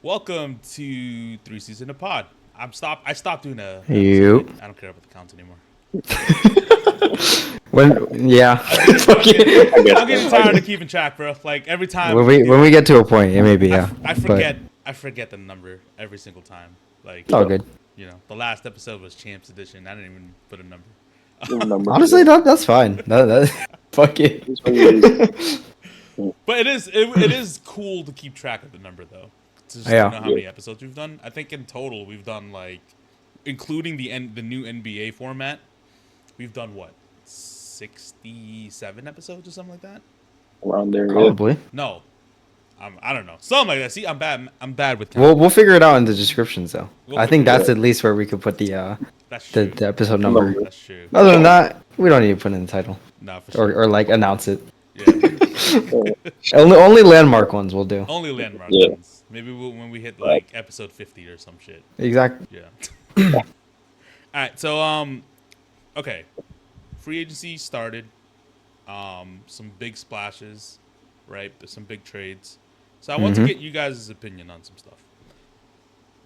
Welcome to 3 Season of Pod. I stopped doing a You. episode. I don't care about the counts anymore. Yeah. Fuck I'm it. getting tired of keeping track, bro. Like every time When we get to a point, it may be, yeah. I But forget the number every single time. Like it's all good. the last episode was Champs Edition. I didn't even put a number. Honestly, that's fine. Fuck it. But it is cool to keep track of the number though. Just to Yeah. know how many episodes we've done. I think in total we've done like, including the new NBA format, we've done what, 67 episodes or something like that. Around there, Probably. No, I don't know, something like that. See, I'm bad with counting. We'll figure it out in the descriptions though. We'll I think figure it that's at least where we could put the That's true. the episode number. That's true. Other than that, we don't need to put in the title Nah, for sure. or like announce it. Yeah. Only landmark ones will do. Only landmark Yeah. ones. Maybe when we hit like episode 50 or some shit. Exactly. Yeah. All right. So okay. Free agency started. Some big splashes, right? Some big trades. So I want to get you guys' opinion on some stuff.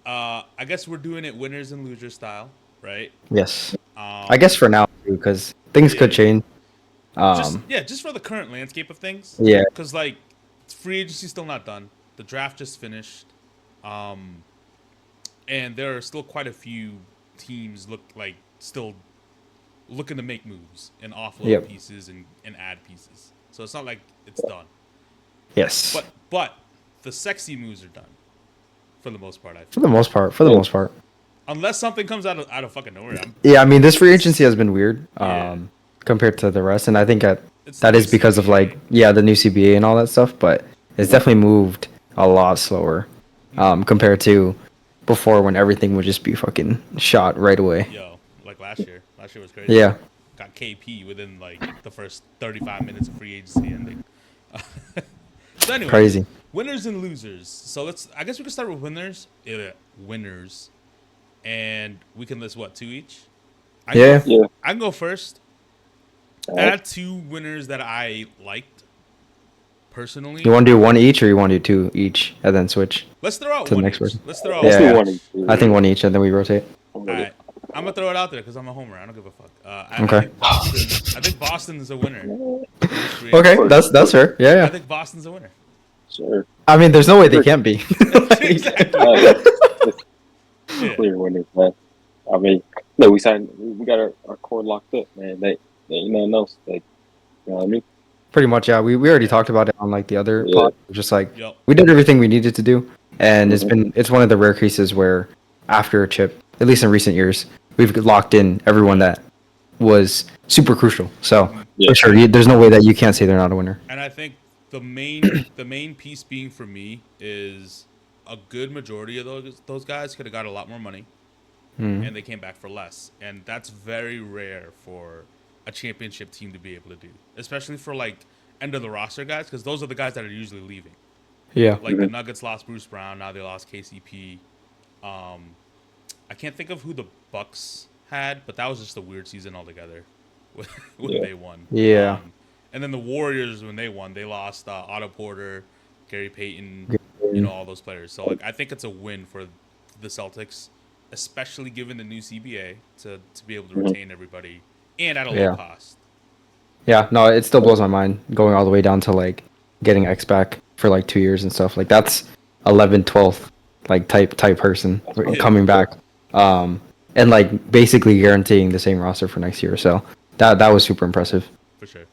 I guess we're doing it winners and losers style, right? Yes. I guess for now, because things could change. Just for the current landscape of things. Yeah. Because like, free agency's still not done. The draft just finished, and there are still quite a few teams still looking to make moves and offload pieces and add pieces. So it's not like it's done. Yes. But the sexy moves are done for the most part. I For the most part. Unless something comes out of fucking nowhere. Yeah, I mean, this free agency has been weird Yeah. compared to the rest, and I think that It's is the because of CBA. the new CBA and all that stuff. But it's definitely moved a lot slower compared to before when everything would just be fucking shot right away. Yo, like last year. Last year was crazy. Yeah, Got KP within like the first 35 minutes of free agency ending. So anyway, crazy. winners and losers. So I guess we can start with winners. Winners, and we can list what, two each. I can go first. I had two winners that I liked personally. You want to do one each, or you want to do two each and then switch? Let's throw out to the one next each. person? Let's throw out Yeah, one. yeah. I think one each, and then we rotate. All right. I'm gonna throw it out there because I'm a homer. I don't give a fuck. Okay. I think Boston is a winner. Okay, that's fair. Yeah, I yeah. think Boston's a winner. sure. I mean, there's no way they can't be. Exactly. Yeah. Clear winners, man. I mean, no, we got our core locked up, man. They ain't nothing else. Like, you know what I mean? Pretty much, yeah. We already talked about it on like the other pod. Just like Yep. we did everything we needed to do, and it's one of the rare cases where after a chip, at least in recent years, we've locked in everyone that was super crucial. So for sure, there's no way that you can't say they're not a winner. And I think the main piece being for me is a good majority of those guys could have got a lot more money, and they came back for less, and that's very rare for a championship team to be able to do, especially for like end of the roster guys, because those are the guys that are usually leaving. Yeah. Like the Nuggets lost Bruce Brown, now they lost KCP. I can't think of who the Bucks had, but that was just a weird season altogether when they won. Yeah. And then the Warriors, when they won, they lost Otto Porter, Gary Payton, all those players. So like, I think it's a win for the Celtics, especially given the new CBA to be able to retain everybody and at a low cost. Yeah, no, it still blows my mind going all the way down to like getting X back for like 2 years and stuff. Like that's 11th, 12th like type person coming back. And like basically guaranteeing the same roster for next year. So that was super impressive. For sure.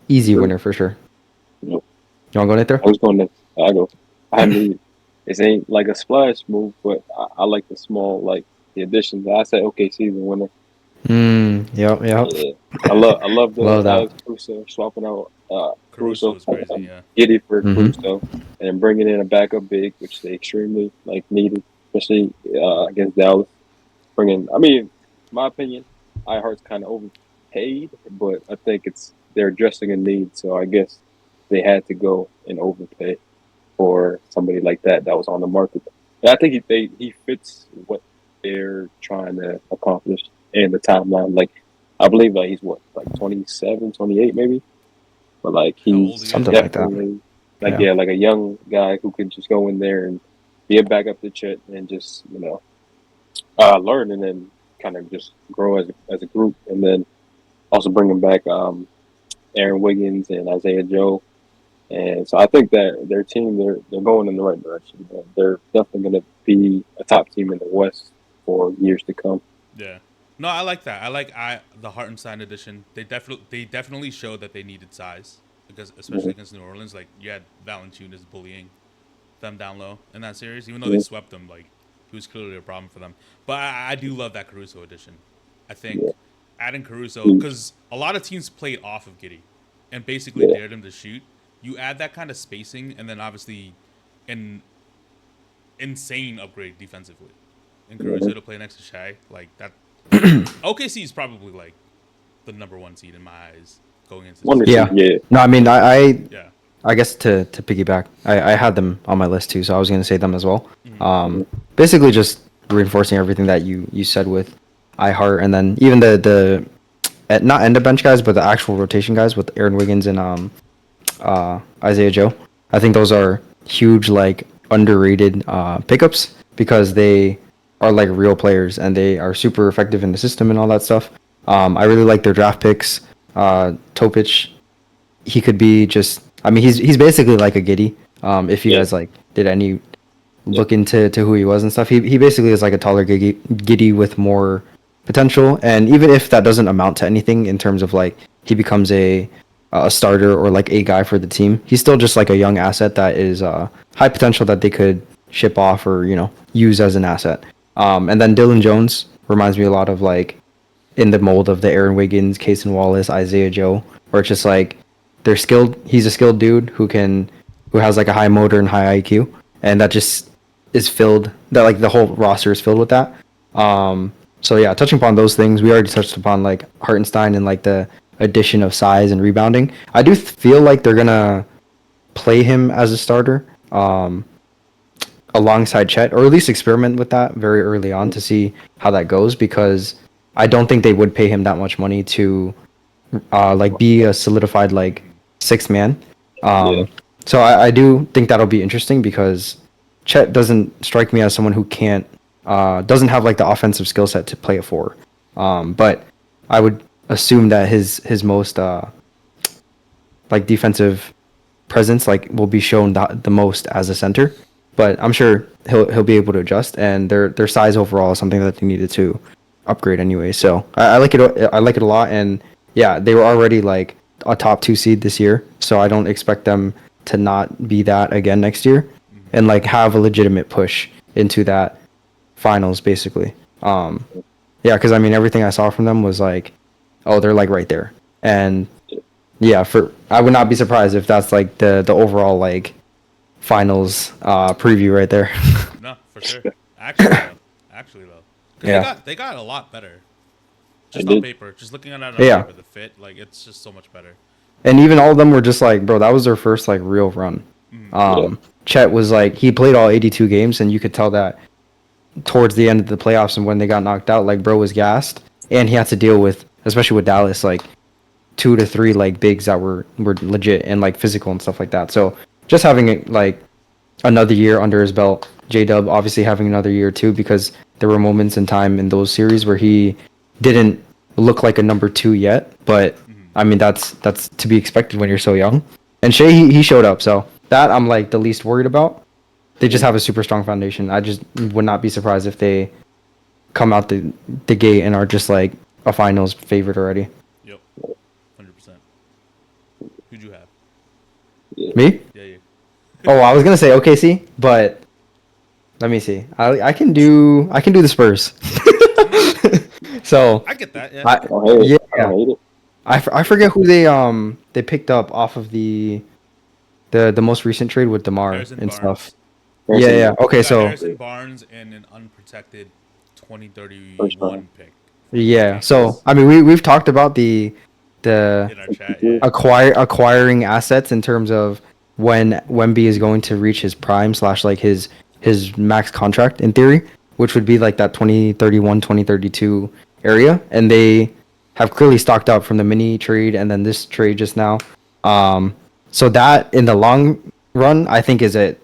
Easy winner for sure. Yep. You want to go, Nate? I was going next. I go. I mean, it ain't like a splash move, but I like the small, like the additions. I said, okay, season winner. Yep. Yeah. I love the Love that. Caruso swapping out Caruso Caruso was crazy, yeah. Giddy for Caruso, and bringing in a backup big, which they extremely needed, especially against Dallas. I mean, my opinion, iHeart's kind of overpaid, but I think they're addressing a need, so I guess they had to go and overpay for somebody like that was on the market. And I think he fits what they're trying to accomplish in the timeline. Like, I believe he's 27, 28 maybe, but he's something like that. like a young guy who can just go in there and be a backup to Chet and just learn and then kind of just grow as a group, and then also bringing back Aaron Wiggins and Isaiah Joe. And so I think that their team, they're going in the right direction. They're definitely going to be a top team in the West for years to come. Yeah. No, I like that. I like the Hartenstein edition. They definitely showed that they needed size because especially against New Orleans, like you had Valanciunas bullying them down low in that series, even though they swept them. Like he was clearly a problem for them. But I do love that Caruso edition. I think adding Caruso because a lot of teams played off of Giddey and basically dared him to shoot. You add that kind of spacing, and then obviously an insane upgrade defensively. And Caruso to play next to Shai, like that. OKC is probably like the number 1 seed in my eyes going into this. Yeah. No, I mean, Yeah. I guess to piggyback, I had them on my list too, so I was going to say them as well. Basically just reinforcing everything that you said with iHeart, and then even the not end of bench guys, but the actual rotation guys with Aaron Wiggins and Isaiah Joe. I think those are huge, like underrated pickups because they are like real players and they are super effective in the system and all that stuff. I really like their draft picks. Topic, he could be just. I mean, he's basically like a Giddey. If you guys like did any look into who he was and stuff, he basically is like a taller Giddey with more potential. And even if that doesn't amount to anything in terms of like he becomes a starter or like a guy for the team, he's still just like a young asset that is high potential that they could ship off or use as an asset. And then Dylan Jones reminds me a lot of like in the mold of the Aaron Wiggins, Cason Wallace, Isaiah Joe, where it's just like they're skilled. He's a skilled dude who has like a high motor and high IQ, and that just is filled. That like the whole roster is filled with that. So yeah, touching upon those things, we already touched upon like Hartenstein and like the addition of size and rebounding. I do feel like they're gonna play him as a starter alongside Chet, or at least experiment with that very early on to see how that goes, because I don't think they would pay him that much money to like be a solidified like sixth man. So I do think that'll be interesting because Chet doesn't strike me as someone who doesn't have like the offensive skill set to play a four. But I would assume that his most like defensive presence like will be shown the most as a center. But I'm sure he'll be able to adjust, and their size overall is something that they needed to upgrade anyway. So I like it. I like it a lot, and yeah, they were already like a top 2 seed this year, so I don't expect them to not be that again next year, and like have a legitimate push into that finals basically. Yeah, because I mean everything I saw from them was like, oh, they're like right there, and yeah, I would not be surprised if that's like the overall like finals preview right there. No, for sure. Actually though, yeah, they got a lot better. Just on paper, just looking at it on paper, the fit, like it's just so much better. And even all of them were just like, bro, that was their first like real run. Chet was like, he played all 82 games, and you could tell that towards the end of the playoffs and when they got knocked out, like bro was gassed, and he had to deal with, especially with Dallas, like 2 to 3 like bigs that were legit and like physical and stuff like that. So just having it like another year under his belt, J-Dub obviously having another year too, because there were moments in time in those series where he didn't look like a number 2 yet, but I mean that's to be expected when you're so young. And Shea he showed up, so that I'm like the least worried about. They just have a super strong foundation. I just would not be surprised if they come out the gate and are just like a finals favorite already. Yep, 100%. Who'd you have? Me? Yeah. Oh, I was gonna say OKC, but let me see. I can do the Spurs. So I get that. Yeah. I forget who they picked up off of the most recent trade with DeMar Harrison and Barnes. stuff. Yeah. Okay, so Harrison Barnes and an unprotected 2031 pick. Yeah. So I mean, we've talked about the In our chat, yeah. acquiring assets in terms of when Wemby is going to reach his prime / like his max contract in theory, which would be like that 2031, 2032 area, and they have clearly stocked up from the mini trade and then this trade just now. So that in the long run, I think is a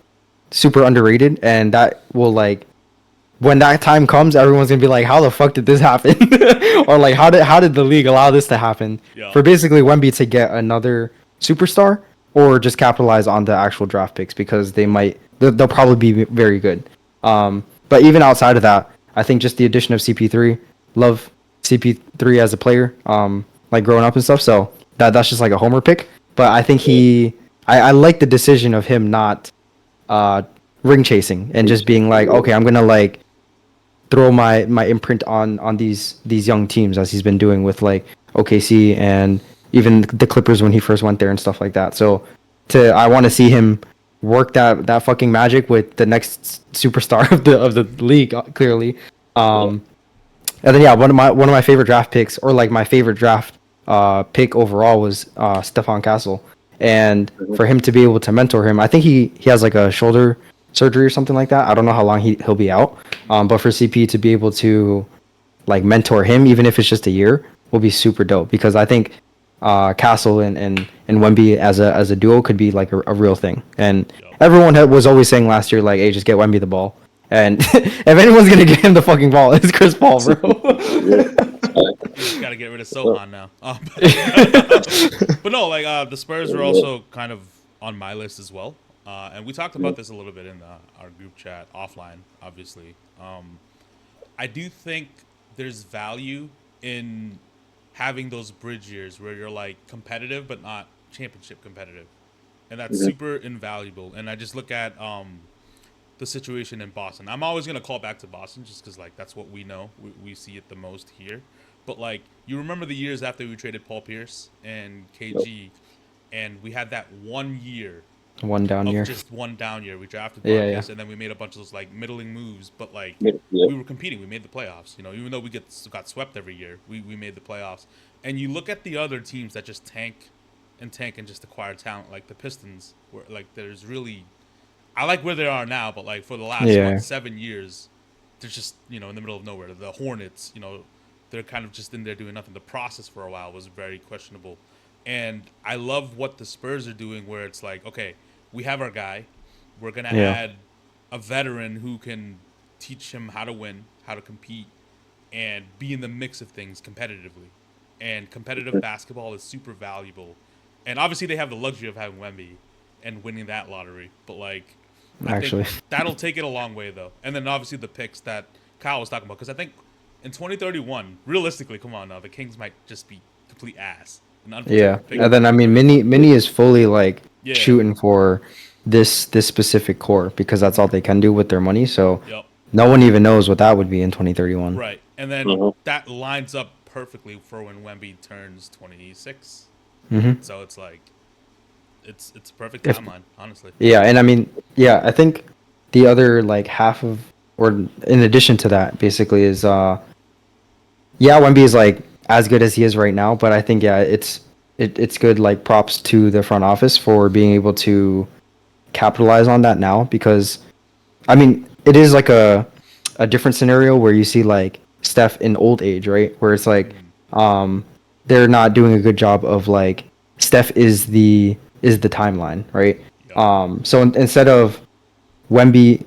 super underrated, and that will like when that time comes, everyone's gonna be like, "How the fuck did this happen?" Or like, "How did the league allow this to happen?" Yeah. For basically Wemby to get another superstar, or just capitalize on the actual draft picks because they'll probably be very good. But even outside of that, I think just the addition of CP3, love CP3 as a player, like growing up and stuff. So that's just like a homer pick. But I think I like the decision of him not ring chasing and just being like, okay, I'm gonna like throw my imprint on these young teams as he's been doing with like OKC and even the Clippers when he first went there and stuff like that. So I want to see him work that fucking magic with the next superstar of the league clearly. And then one of my favorite draft picks, or like my favorite draft pick overall, was Stephon Castle. And for him to be able to mentor him, I think he has like a shoulder surgery or something like that. I don't know how long he'll be out. But for CP to be able to like mentor him, even if it's just a year, will be super dope, because I think Castle and Wemby as a duo could be like a real thing. And everyone was always saying last year like, hey, just get Wemby the ball. And if anyone's gonna get him the fucking ball, it's Chris Paul, bro. You just gotta get rid of Sohan now. But no, like the Spurs were also kind of on my list as well. And we talked about this a little bit in our group chat offline, obviously. I do think there's value in having those bridge years where you're like competitive but not championship competitive, and that's super invaluable. And I just look at the situation in Boston. I'm always gonna call back to Boston just because like that's what we know. We see it the most here. But like you remember the years after we traded Paul Pierce and KG, and we had that 1 year. One down year. Just one down year. We drafted Marcus, and then we made a bunch of those like middling moves. But like we were competing. We made the playoffs. You know, even though we got swept every year, we made the playoffs. And you look at the other teams that just tank and just acquire talent, like the Pistons, where like there's really, I like where they are now, but like for the last 7 years, they're just in the middle of nowhere. The Hornets, they're kind of just in there doing nothing. The process for a while was very questionable. And I love what the Spurs are doing, where it's like, okay, we have our guy. We're going to add a veteran who can teach him how to win, how to compete, and be in the mix of things competitively. And competitive basketball is super valuable. And obviously they have the luxury of having Wemby and winning that lottery. But, like, I think that'll take it a long way, though. And then obviously the picks that Kyle was talking about. Because I think in 2031, realistically, come on now, the Kings might just be complete ass. Yeah, and then I mean, Mini is fully like shooting for this specific core because that's all they can do with their money. So no one even knows what that would be in 2031. Right, and then that lines up perfectly for when Wemby turns 26. So it's like, it's a perfect timeline, honestly. Yeah, and I mean, I think the other like half of, or in addition to that, basically is Wemby is like as good as he is right now, but I think it's good, like props to the front office for being able to capitalize on that now, because I mean it is like a different scenario where you see like Steph in old age, right? Where it's like they're not doing a good job of like Steph is the timeline, right? So instead of Wemby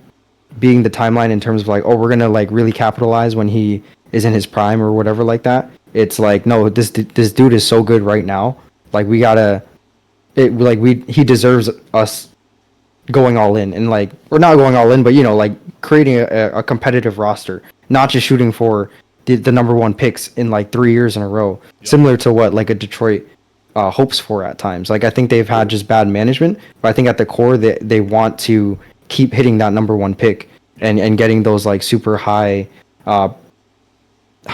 being the timeline in terms of like, oh, we're gonna like really capitalize when he is in his prime or whatever like that, it's like, no, this dude is so good right now, like he deserves us going all in, and like, or not going all in, but like creating a competitive roster, not just shooting for the number one picks in like 3 years in a row, similar to what like a Detroit hopes for at times. Like I think they've had just bad management, but I think at the core they want to keep hitting that number one pick and getting those like super high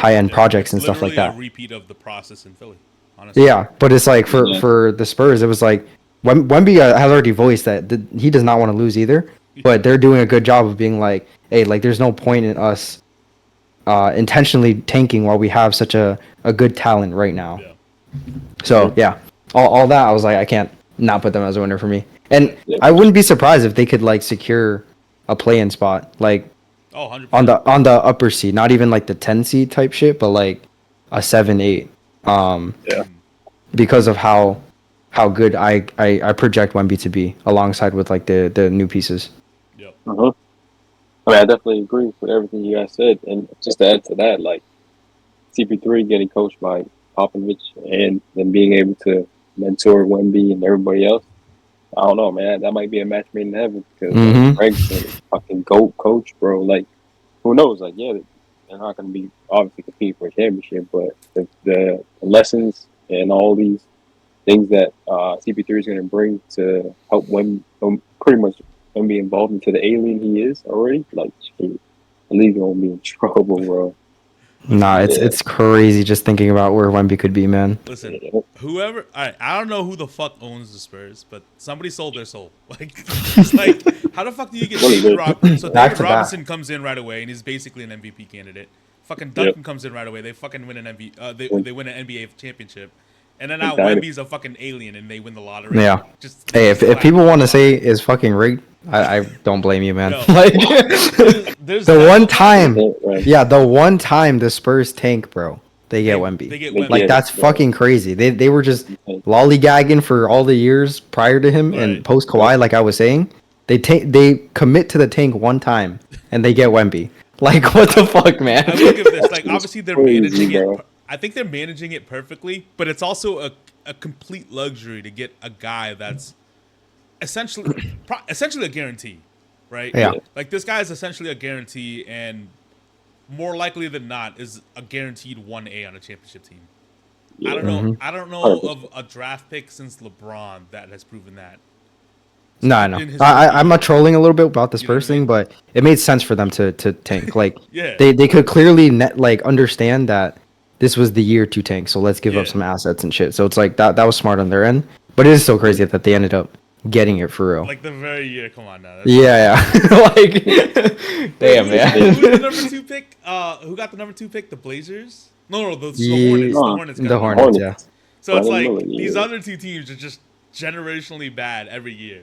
end projects and stuff like that. A repeat of the process in Philly, honestly. Yeah, but it's like for the Spurs, it was like Wemby has already voiced that he does not want to lose either, but they're doing a good job of being like, hey, like there's no point in us intentionally tanking while we have such a good talent right now. So all that, I was like, I can't not put them as a winner for me. And I wouldn't be surprised if they could like secure a play-in spot, like 100%. on the upper seed, not even like the 10 seed type shit, but like a 7-8. Because of how good I project Wemby to be alongside with like the new pieces. Yep. Uh-huh. I mean, I definitely agree with everything you guys said, and just to add to that, like CP3 getting coached by Popovich and then being able to mentor Wemby and everybody else. I don't know, man. That might be a match made in heaven because like Mm-hmm. Greg's a fucking GOAT coach, bro. Like, who knows? Like, yeah, they're not going to be obviously competing for a championship, but the lessons and all these things that CP3 is going to bring to help pretty much when be involved into the alien he is already, like, shit, the league gonna be in trouble, bro. Listen, Nah, man. Yeah. it's crazy just thinking about where Wemby could be, man. Listen, Yeah. whoever I don't know who the fuck owns the Spurs, but somebody sold their soul. Like, it's like, how the fuck do you get What is David it? Robinson? So Back David to back. Robinson comes in right away, and he's basically an MVP candidate. Fucking Duncan comes in right away. They fucking win an they win an NBA championship, and then now Dynasty. Wemby's a fucking alien, and they win the lottery. Yeah. Just Hey, just if people clap. want to say is fucking rigged, I don't blame you, man. Yo, Like there's the that one one time, Right. yeah, the one time the Spurs tank, bro, they get Wemby. They get They Wemby. Like get that's it, bro. fucking crazy. They were just lollygagging for all the years prior to him Right. and post Kawhi. Like I was saying, they commit to the tank one time and they get Wemby. Like what the fuck, man? I will give this. Like, obviously, they're Crazy, managing bro. it. I think they're managing it perfectly, but it's also a complete luxury to get a guy that's essentially a guarantee, right? Yeah. Like, this guy is essentially a guarantee, and more likely than not is a guaranteed 1A on a championship team. Yeah. I don't know. Mhm. I don't know of a draft pick since LeBron that has proven that. No, I know. In his I'm not rookie trolling a little bit about this You know what I Spurs thing, mean? but it made sense for them to tank. Like Yeah. they could clearly like understand that this was the year to tank, so let's give up Yeah. some assets and shit. So it's like that was smart on their end, but it is so crazy that they ended up getting it for real. Like the very year. Come on now. That's Yeah, like damn, Who man. was the number 2 pick? Who got the number 2 pick? The Blazers? No, the Hornets. The Hornets. Got The number Hornets, 2. yeah. So it's Brandon like Miller, yeah. these other two teams are just generationally bad every year.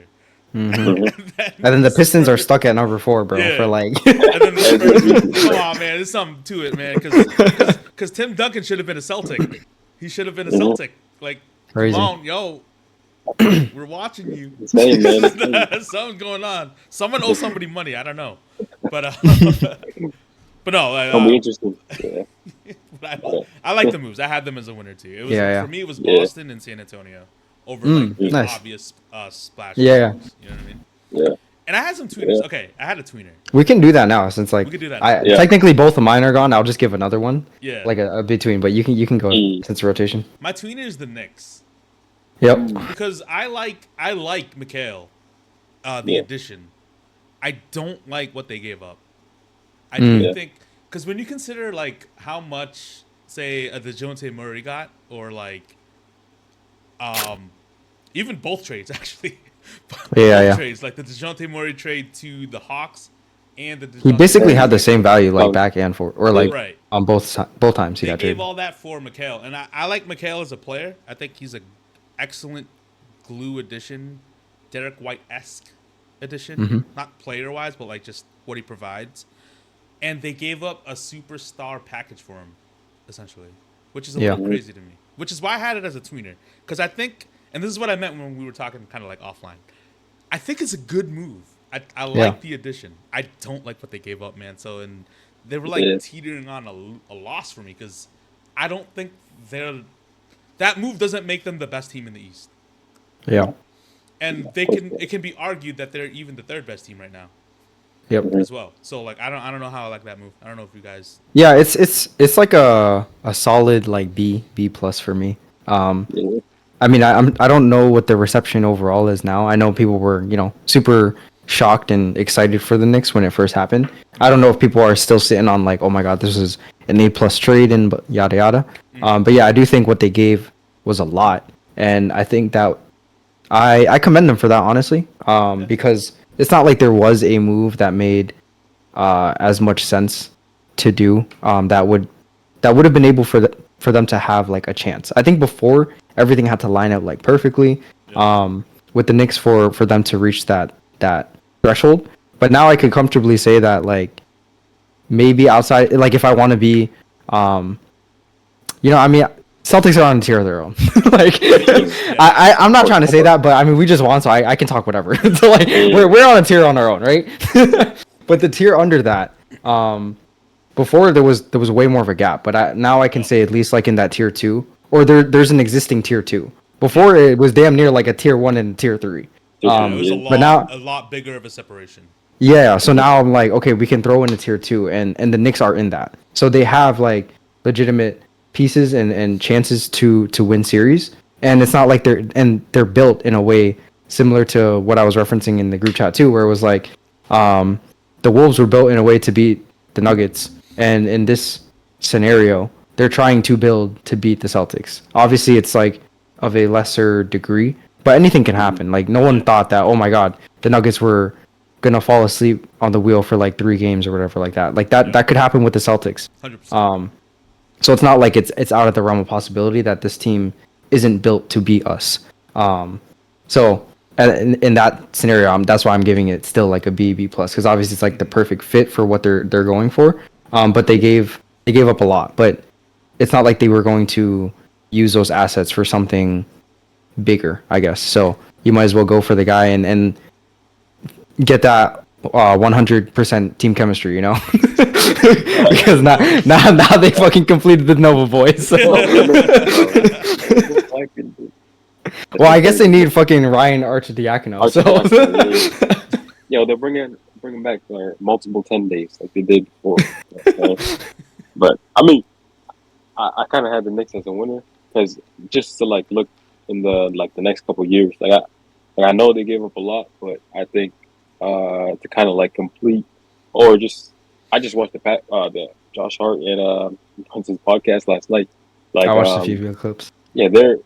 Mhm. And then the Pistons are stuck at number 4, bro. Yeah. For like, And then the Spurs, come on, man, there's something to it, man. Because Tim Duncan should have been a Celtic. He should have been a Celtic. Like, Crazy. come on, yo, we're watching you. Same, man. Something's going on. Someone owes somebody money. I don't know, but but no. It'll be interesting. Yeah. I like the moves. I had them as a winner too. It was Yeah. for me. It was Yeah. Boston and San Antonio over like the nice. obvious splash. Yeah. moves, you know what I mean? Yeah. And I had some tweeters. Yeah. Okay, I had a tweener. we can do that now since like We can do that I now. Yeah. technically both of mine are gone. I'll just give another one, Yeah, like a between. But you can go Mm. since rotation. my tweener is the Knicks Yep. because I like Mikhail, the Yeah. addition. I don't like what they gave up. I do Yeah. think because when you consider like how much say the DeJounte Murray got or like even both trades actually. Yeah. Trades like the DeJounte Murray trade to the Hawks and the He DeJounte basically Murray had the trade- same value like Um, back and forth, or like Right. on both times he They got gave traded. all that for Mikhail, and I like Mikhail as a player. I think he's an excellent glue addition, Derek White-esque addition. Mhm. Not player-wise, but like just what he provides. And they gave up a superstar package for him, essentially, which is a Yeah. little crazy to me. Which is why I had it as a tweener, because I think, and this is what I meant when we were talking kind of like offline. I think it's a good move. I like Yeah. the addition. I don't like what they gave up, man. So and they were like Yeah. teetering on a loss for me because I don't think that move doesn't make them the best team in the East. Yeah. And it can be argued that they're even the third best team right now Yep. as well. So like I don't know how I like that move. I don't know if you guys Yeah. It's like a solid like B plus for me. Yeah. I mean, I don't know what the reception overall is now. I know people were, super shocked and excited for the Knicks when it first happened. I don't know if people are still sitting on like, oh my god, this is an A plus trade and yada yada. But yeah, I do think what they gave was a lot, and I think that I commend them for that honestly, because it's not like there was a move that made as much sense to do that would have been able for them to have like a chance. I think before everything had to line up like perfectly with the Knicks for them to reach that threshold. But now I could comfortably say that like maybe outside, like if I want to be, I mean, Celtics are on a tier of their own. Like, I'm not trying to say that, but I mean, we just won, so I can talk whatever. So like, we're on a tier on our own, right? But the tier under that, before there was way more of a gap, but now I can say at least like in that tier 2, or there's an existing tier 2. Before it was damn near like a tier 1 and tier 3. It was but now a lot bigger of a separation. Yeah, so now I'm like, okay, we can throw in a tier 2, and the Knicks are in that, so they have like legitimate pieces and chances to win series, and it's not like they're built in a way similar to what I was referencing in the group chat too, where it was like, the Wolves were built in a way to beat the Nuggets, and in this scenario, they're trying to build to beat the Celtics. Obviously, it's like of a lesser degree, but anything can happen. Like no one thought that, oh my God, the Nuggets were gonna fall asleep on the wheel for like 3 games or whatever like that. Like that could happen with the Celtics. 100%. So it's not like it's out of the realm of possibility that this team isn't built to beat us. So in that scenario, that's why I'm giving it still like a B plus, because obviously it's like the perfect fit for what they're going for. But they gave up a lot, but it's not like they were going to use those assets for something bigger, I guess. So you might as well go for the guy and get that 100% team chemistry, you know? Because now they fucking completed the Nova boys. So. Well, I guess they need fucking Ryan Arcidiacono. So. Yo, they're bringing back multiple 10 days like they did before. But I mean, I kind of had the Knicks as a winner, because just to like look in the next couple of years, I know they gave up a lot, but I think to kind of like complete, or I just watched the Josh Hart and Prince's podcast last night. Like I watched a few clips. Yeah, they're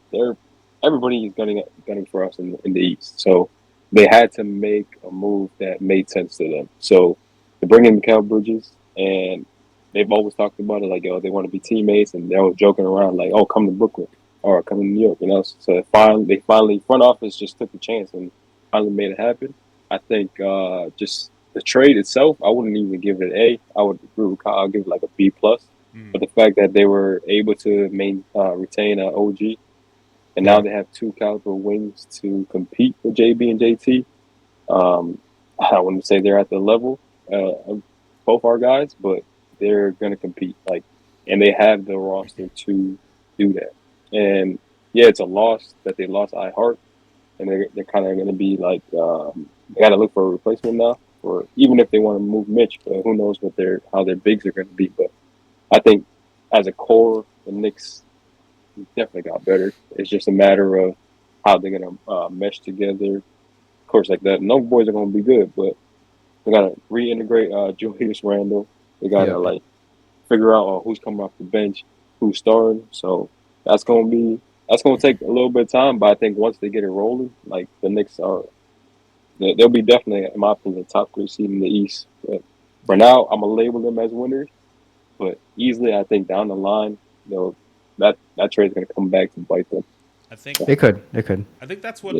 everybody is gunning for us in the East, so they had to make a move that made sense to them. So to bring in Mikal Bridges, and they've always talked about it like, yo, they want to be teammates, and they're joking around like, oh, come to Brooklyn or come to New York, you know. So they finally front office just took the chance and finally made it happen. I think just the trade itself, I wouldn't even give it an A. I would agree with Kyle. I'll give it like a B plus. But the fact that they were able to retain an OG, and now they have 2 caliber wings to compete with JB and JT. I wouldn't say they're at the level of both our guys, but they're gonna compete. And they have the roster to do that. And yeah, it's a loss that they lost iHeart, and they're kind of gonna be like, they got to look for a replacement now, or even if they want to move Mitch, but who knows how their bigs are going to be. But I think as a core, the Knicks definitely got better. It's just a matter of how they're going to mesh together. Of course, like that, no boys are going to be good, but they got to reintegrate Julius Randle. They got to figure out who's coming off the bench, who's starting. So that's going to take a little bit of time, but I think once they get it rolling, like the Knicks they'll be definitely, in my opinion, top 3 seed in the East. But for now, I'm gonna label them as winners. But easily, I think down the line, that trade's gonna come back to bite them. I think it could. I think that's what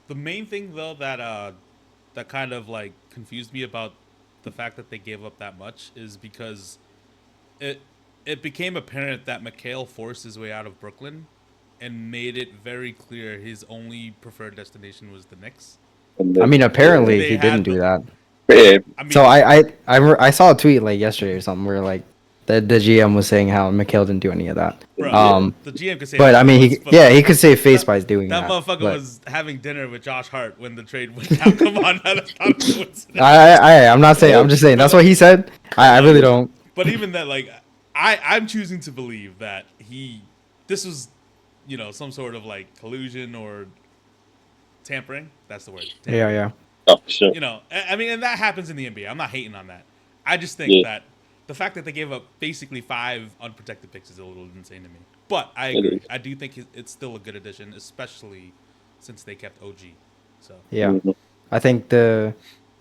the main thing though that kind of like confused me about the fact that they gave up that much is because it became apparent that Mikal forced his way out of Brooklyn and made it very clear his only preferred destination was the Knicks. I mean, apparently he didn't do that. Yeah. I mean, so I saw a tweet like yesterday or something where like the GM was saying how Mikal didn't do any of that. Bro, the GM could say, but I mean, he could save face by doing that. That motherfucker was having dinner with Josh Hart when the trade went down. Come on, that's not a coincidence. I'm not saying. I'm just saying that's what he said. I really don't. But even that, like, I'm choosing to believe that this was, some sort of like collusion or tampering. That's the word. Tampering. Yeah. Oh, for sure. I mean, and that happens in the NBA. I'm not hating on that. I just think that the fact that they gave up basically 5 unprotected picks is a little insane to me. But I agree. I do think it's still a good addition, especially since they kept OG. So yeah, I think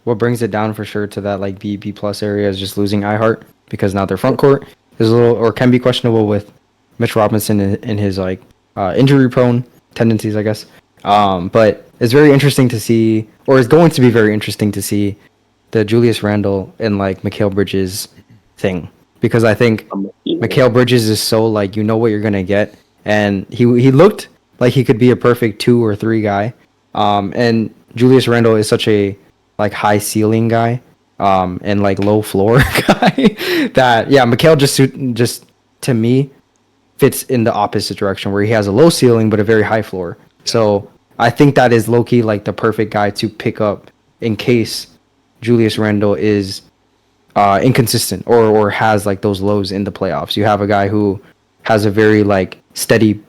what brings it down for sure to that like B plus area is just losing iHeart, because now their front court is a little, or can be questionable, with Mitch Robinson in his like injury prone tendencies, I guess. But it's very interesting to see, or it's going to be very interesting to see, the Julius Randle and like Mikal Bridges thing, because I think Mikal Bridges is so like, what you're gonna get, and he looked like he could be a perfect 2 or 3 guy. And Julius Randle is such a like high ceiling guy, and like low floor guy that Mikal just to me fits in the opposite direction where he has a low ceiling but a very high floor. Yeah. So I think that is low key like the perfect guy to pick up in case Julius Randle is inconsistent or has like those lows in the playoffs. You have a guy who has a very like steady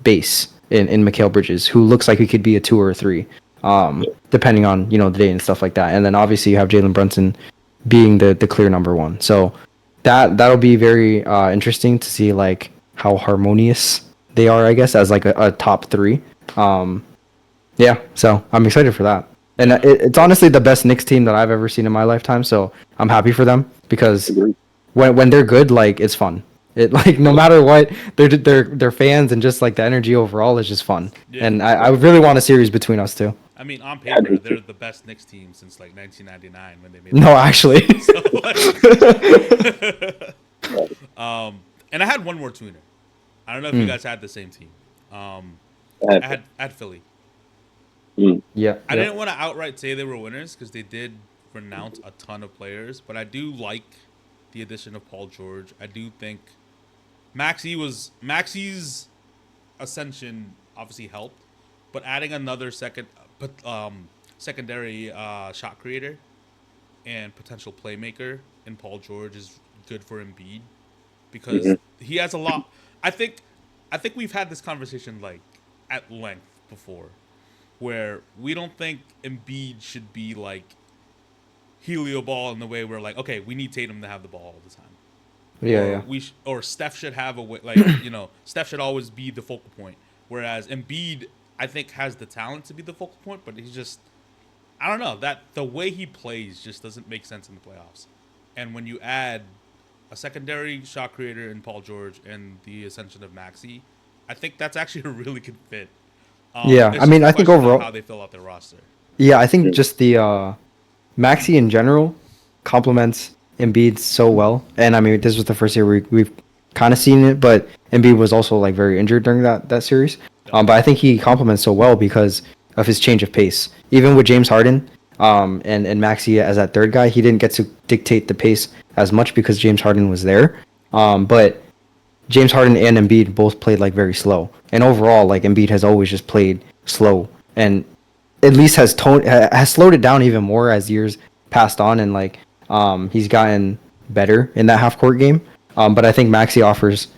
base in Mikal Bridges, who looks like he could be a 2 or a 3, depending on the day and stuff like that. And then obviously you have Jalen Brunson being the clear number 1. So that'll be very interesting to see like how harmonious they are, I guess, as like a top 3. Yeah, so I'm excited for that. And it's honestly the best Knicks team that I've ever seen in my lifetime. So I'm happy for them because when they're good, like it's fun. It like no matter what, they're fans and just like the energy overall is just fun. Yeah. And I really want a series between us two. I mean, on paper, they're the best Knicks team since like 1999 when they made. No, actually. And I had one more tweener. I don't know if you guys had the same team. I had Philly. Yeah. I didn't want to outright say they were winners because they did renounce a ton of players, but I do like the addition of Paul George. I do think Maxi's ascension obviously helped, but adding another secondary shot creator and potential playmaker in Paul George is good for Embiid because he has a lot. I think we've had this conversation like at length before, where we don't think Embiid should be like helio ball in the way where like, okay, we need Tatum to have the ball all the time. Yeah, Or Steph should have a way, like Steph should always be the focal point. Whereas Embiid, I think, has the talent to be the focal point, but he's just, I don't know, that the way he plays just doesn't make sense in the playoffs. And when you add a secondary shot creator in Paul George and the ascension of Maxey, I think that's actually a really good fit. I mean, I think overall how they fill out their roster. Yeah, I think just the Maxey in general complements Embiid so well. And I mean, this was the first year we've kind of seen it, but Embiid was also like very injured during that series. But I think he complements so well because of his change of pace. Even with James Harden and Maxey as that third guy, he didn't get to dictate the pace as much because James Harden was there. But James Harden and Embiid both played like very slow. And overall, like Embiid has always just played slow and at least has slowed it down even more as years passed on, and like he's gotten better in that half court game. But I think Maxey offers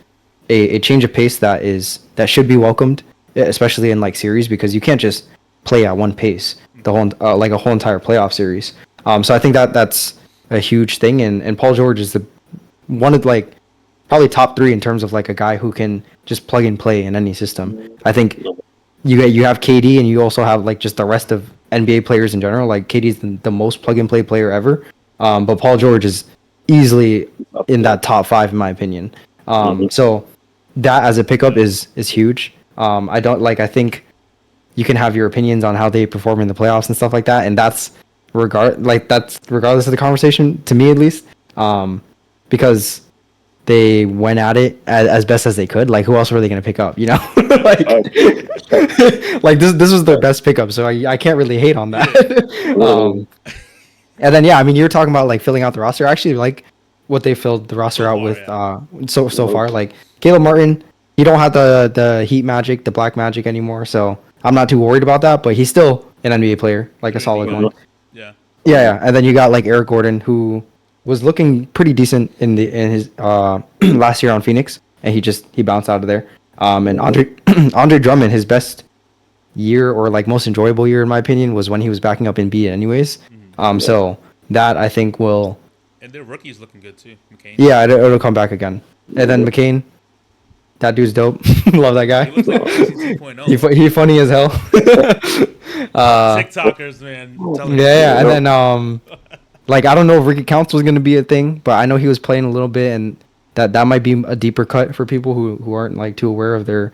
a change of pace that should be welcomed, especially in like series, because you can't just play at one pace the whole like a whole entire playoff series. So I think that's a huge thing, and Paul George is the one of like probably top 3 in terms of like a guy who can just plug and play in any system. I think you have KD and you also have like just the rest of NBA players in general. Like KD's the most plug and play player ever, but Paul George is easily in that top 5 in my opinion. So that as a pickup is huge. I think you can have your opinions on how they perform in the playoffs and stuff like that, and that's regardless of the conversation, to me at least, because they went at it as best as they could. Like, who else were they going to pick up? Like, like this was their best pickup, so I can't really hate on that. And then I mean, you're talking about like filling out the roster. I actually like what they filled the roster out with so far. Like Caleb Martin, he don't have the Heat magic, the black magic anymore, so I'm not too worried about that. But he's still an NBA player, like a solid one. Yeah. And then you got like Eric Gordon, who was looking pretty decent in his last year on Phoenix, and he bounced out of there. And Andre Drummond, his best year or like most enjoyable year in my opinion was when he was backing up Embiid anyways. So that I think will. And their rookie's looking good too, McCain. Yeah, it'll come back again. And then McCain, that dude's dope. Love that guy. He looks like Messi 2.0. He funny as hell. TikTokers, man. Yeah, and then like I don't know if Ricky Council is gonna be a thing, but I know he was playing a little bit, and that might be a deeper cut for people who aren't like too aware of their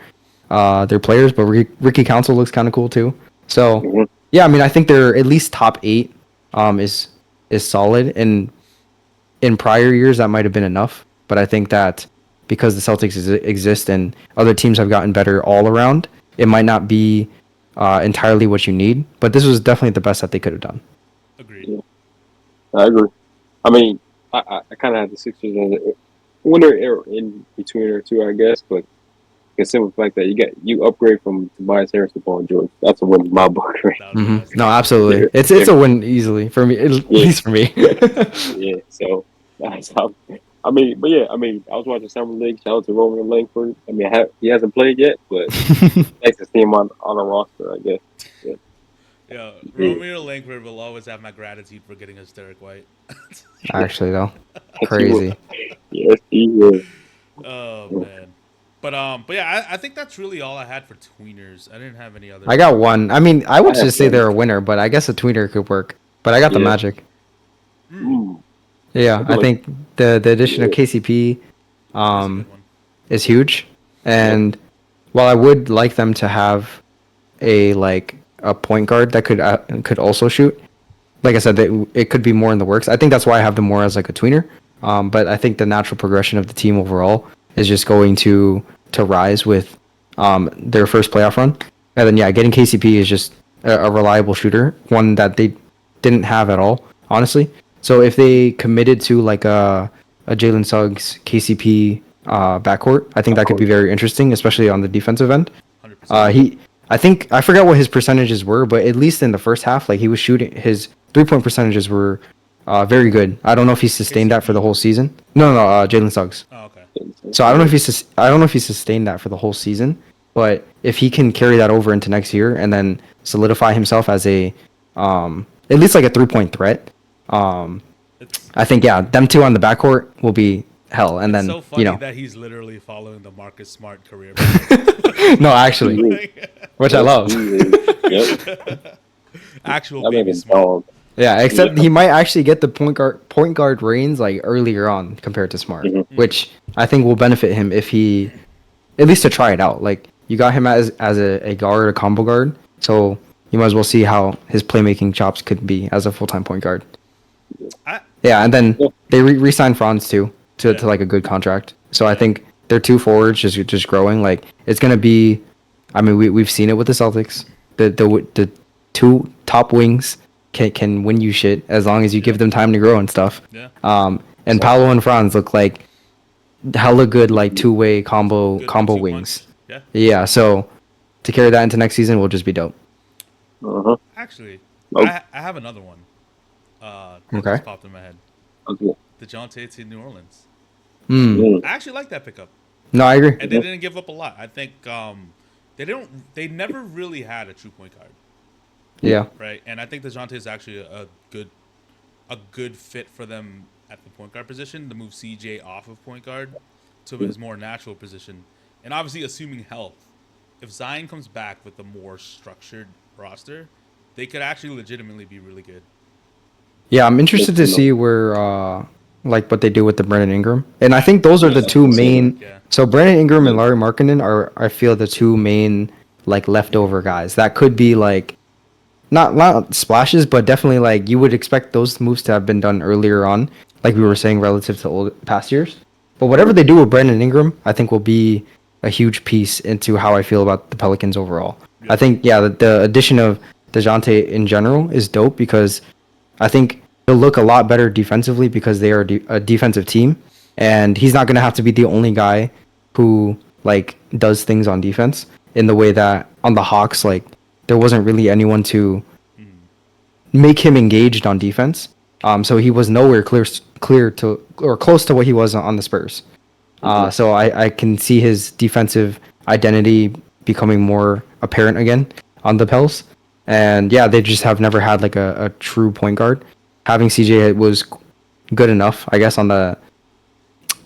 players. But Ricky Council looks kind of cool too. So yeah, I mean I think they're at least top 8 is solid, and in prior years that might have been enough, but I think that because the Celtics exist and other teams have gotten better all around, it might not be entirely what you need. But this was definitely the best that they could have done. Agreed. Yeah, I agree. I mean, I kind of had the Sixers as a winner in between or two, I guess, but it's simple fact that you upgrade from Tobias Harris to Paul George. That's a win in my book, right? That was awesome. No, absolutely. Yeah. It's a win easily for me, at least for me. Yeah, so that's how. I mean, but yeah, I mean, I was watching Summer League. Shout out to Roman Langford. I mean, he hasn't played yet, but nice to see him on a roster, I guess. Yeah. Yeah, Romeo Langford will always have my gratitude for getting us Derek White. Actually, though, crazy. Yes, he will. Oh man, but yeah, I think that's really all I had for tweeners. I didn't have any other. I got one. I mean, I would I have just say one. they're a winner, but I guess a tweener could work. But I got the Yeah. Magic. Mm. Yeah, I think the addition of KCP That's a good one. is huge, and while I would like them to have a point guard that could also shoot, like I said, it could be more in the works. I think that's why I have them more as like a tweener. But I think the natural progression of the team overall is just going to rise with their first playoff run, and then getting KCP is just a reliable shooter, one that they didn't have at all, honestly. So if they committed to like a Jalen Suggs KCP backcourt, I think that could be very interesting, especially on the defensive end. 100%. I forgot what his percentages were, but at least in the first half, like he was shooting, his 3-point percentages were very good. I don't know if he sustained that for the whole season. No, Jalen Suggs. Oh, okay. So I don't know if he sustained that for the whole season, but if he can carry that over into next year and then solidify himself as a at least like a 3-point threat, I think them two on the backcourt will be hell. And then It's so funny that he's literally following the Marcus Smart career. no, actually, which I love. Yep. Actual That baby man's Smart. dog. Yeah, except he might actually get the point guard reins like earlier on compared to Smart, which I think will benefit him if he at least to try it out. Like you got him as a guard, a combo guard, so you might as well see how his playmaking chops could be as a full-time point guard. And then they re-signed Franz too to like a good contract. So I think their two forwards just growing. Like it's gonna be, I mean we've seen it with the Celtics. The two top wings can win you shit as long as you give them time to grow and stuff. Yeah. And Paolo and Franz look like hella good like two-way combo Good wings. punch. Yeah. So to carry that into next season will just be dope. Uh-huh. Actually, Oh. I have another one. That Okay. just popped in my head. Okay. DeJounte to New Orleans. Mm. I actually like that pickup, No, I agree. and they didn't give up a lot. I think they never really had a true point guard, Yeah. right? And I think DeJounte is actually a good fit for them at the point guard position to move CJ off of point guard to his more natural position, and obviously assuming health. If Zion comes back with a more structured roster, they could actually legitimately be really good. Yeah, I'm interested to see where like what they do with the Brandon Ingram. And I think those are the two main Yeah. so Brandon Ingram and Larry Markkinen are I feel the two main like leftover guys. That could be like not splashes, but definitely like you would expect those moves to have been done earlier on, like we were saying relative to past years. But whatever they do with Brandon Ingram, I think will be a huge piece into how I feel about the Pelicans overall. I think the addition of DeJounte in general is dope because I think he'll look a lot better defensively because they are a defensive team, and he's not going to have to be the only guy who like does things on defense in the way that on the Hawks like there wasn't really anyone to make him engaged on defense. So he was nowhere clear to or close to what he was on the Spurs. So I can see his defensive identity becoming more apparent again on the Pels. And they just have never had like a true point guard. Having CJ was good enough, I guess, on the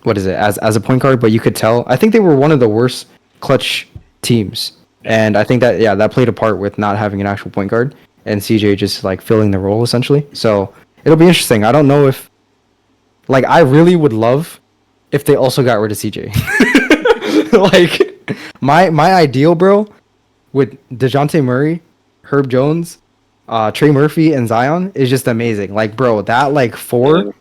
as a point guard, but you could tell. I think they were one of the worst clutch teams. And I think that that played a part with not having an actual point guard and CJ just like filling the role essentially. So it'll be interesting. I don't know if like I really would love if they also got rid of CJ. Like my ideal, bro, with DeJounte Murray, Herb Jones, Trey Murphy, and Zion is just amazing. Like, bro, that like four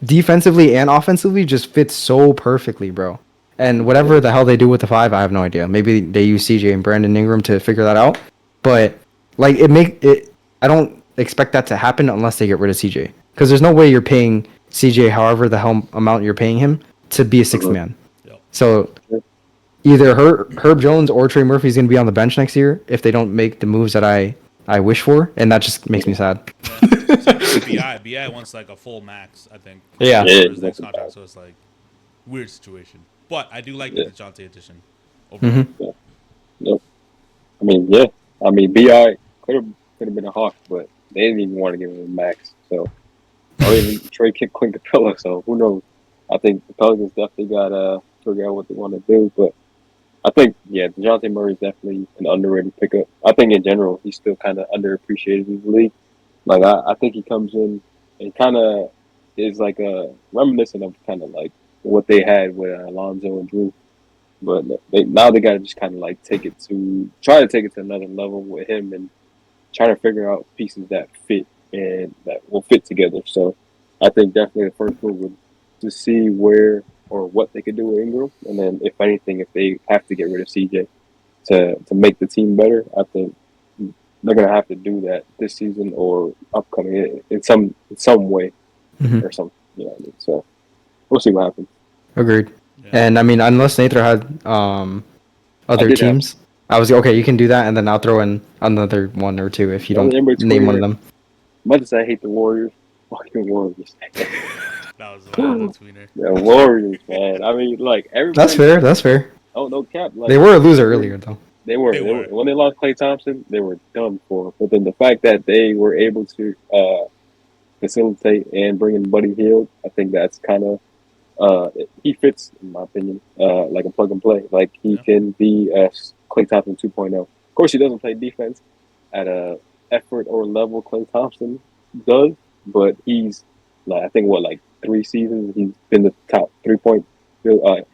defensively and offensively just fits so perfectly, bro. And whatever the hell they do with the 5, I have no idea. Maybe they use CJ and Brandon Ingram to figure that out. But like I don't expect that to happen unless they get rid of CJ. Because there's no way you're paying CJ however the hell amount you're paying him to be a sixth man. Yep. So either Herb Jones or Trey Murphy is going to be on the bench next year if they don't make the moves that I wish for, and that just makes me sad. Yeah. BI wants like a full max, I think. Yeah. For his next contract, so it's like weird situation. But I do like the DeJounte addition. Mm-hmm. Nope. I mean, yeah. I mean, BI could have been a Hawk, but they didn't even want to give him a max. So, or even Trey kicked Clint Capella. So who knows? I think the Pelicans definitely got to figure out what they want to do. But I think, DeJounte Murray is definitely an underrated pickup. I think in general he's still kind of underappreciated in the league. Like I think he comes in and kind of is like a reminiscent of kind of like what they had with Alonzo and Drew. But they got to just kind of like try to take it to another level with him and try to figure out pieces that fit and that will fit together. So I think definitely the first move would to see where or what they could do with Ingram, and then if anything, if they have to get rid of CJ to make the team better, I think they're gonna have to do that this season or upcoming in some way or something. You know what I mean? So we'll see what happens. Agreed. Yeah. And I mean, unless Nathan had other teams, I was okay. You can do that, and then I'll throw in another one or two if you don't name one of them. Much as I hate the Warriors, fucking Warriors. That was a tweener. Yeah, Warriors, man. I mean, like everybody. That's fair. Oh, no cap. Like, they were a loser earlier, though. They were. When they lost Klay Thompson, they were done for. But then the fact that they were able to facilitate and bring in Buddy Hield, I think that's kind of he fits, in my opinion, like a plug and play. Like he can be Klay Thompson 2.0. Of course, he doesn't play defense at a effort or level Klay Thompson does, but he's like I think 3 seasons he's been the top 3-point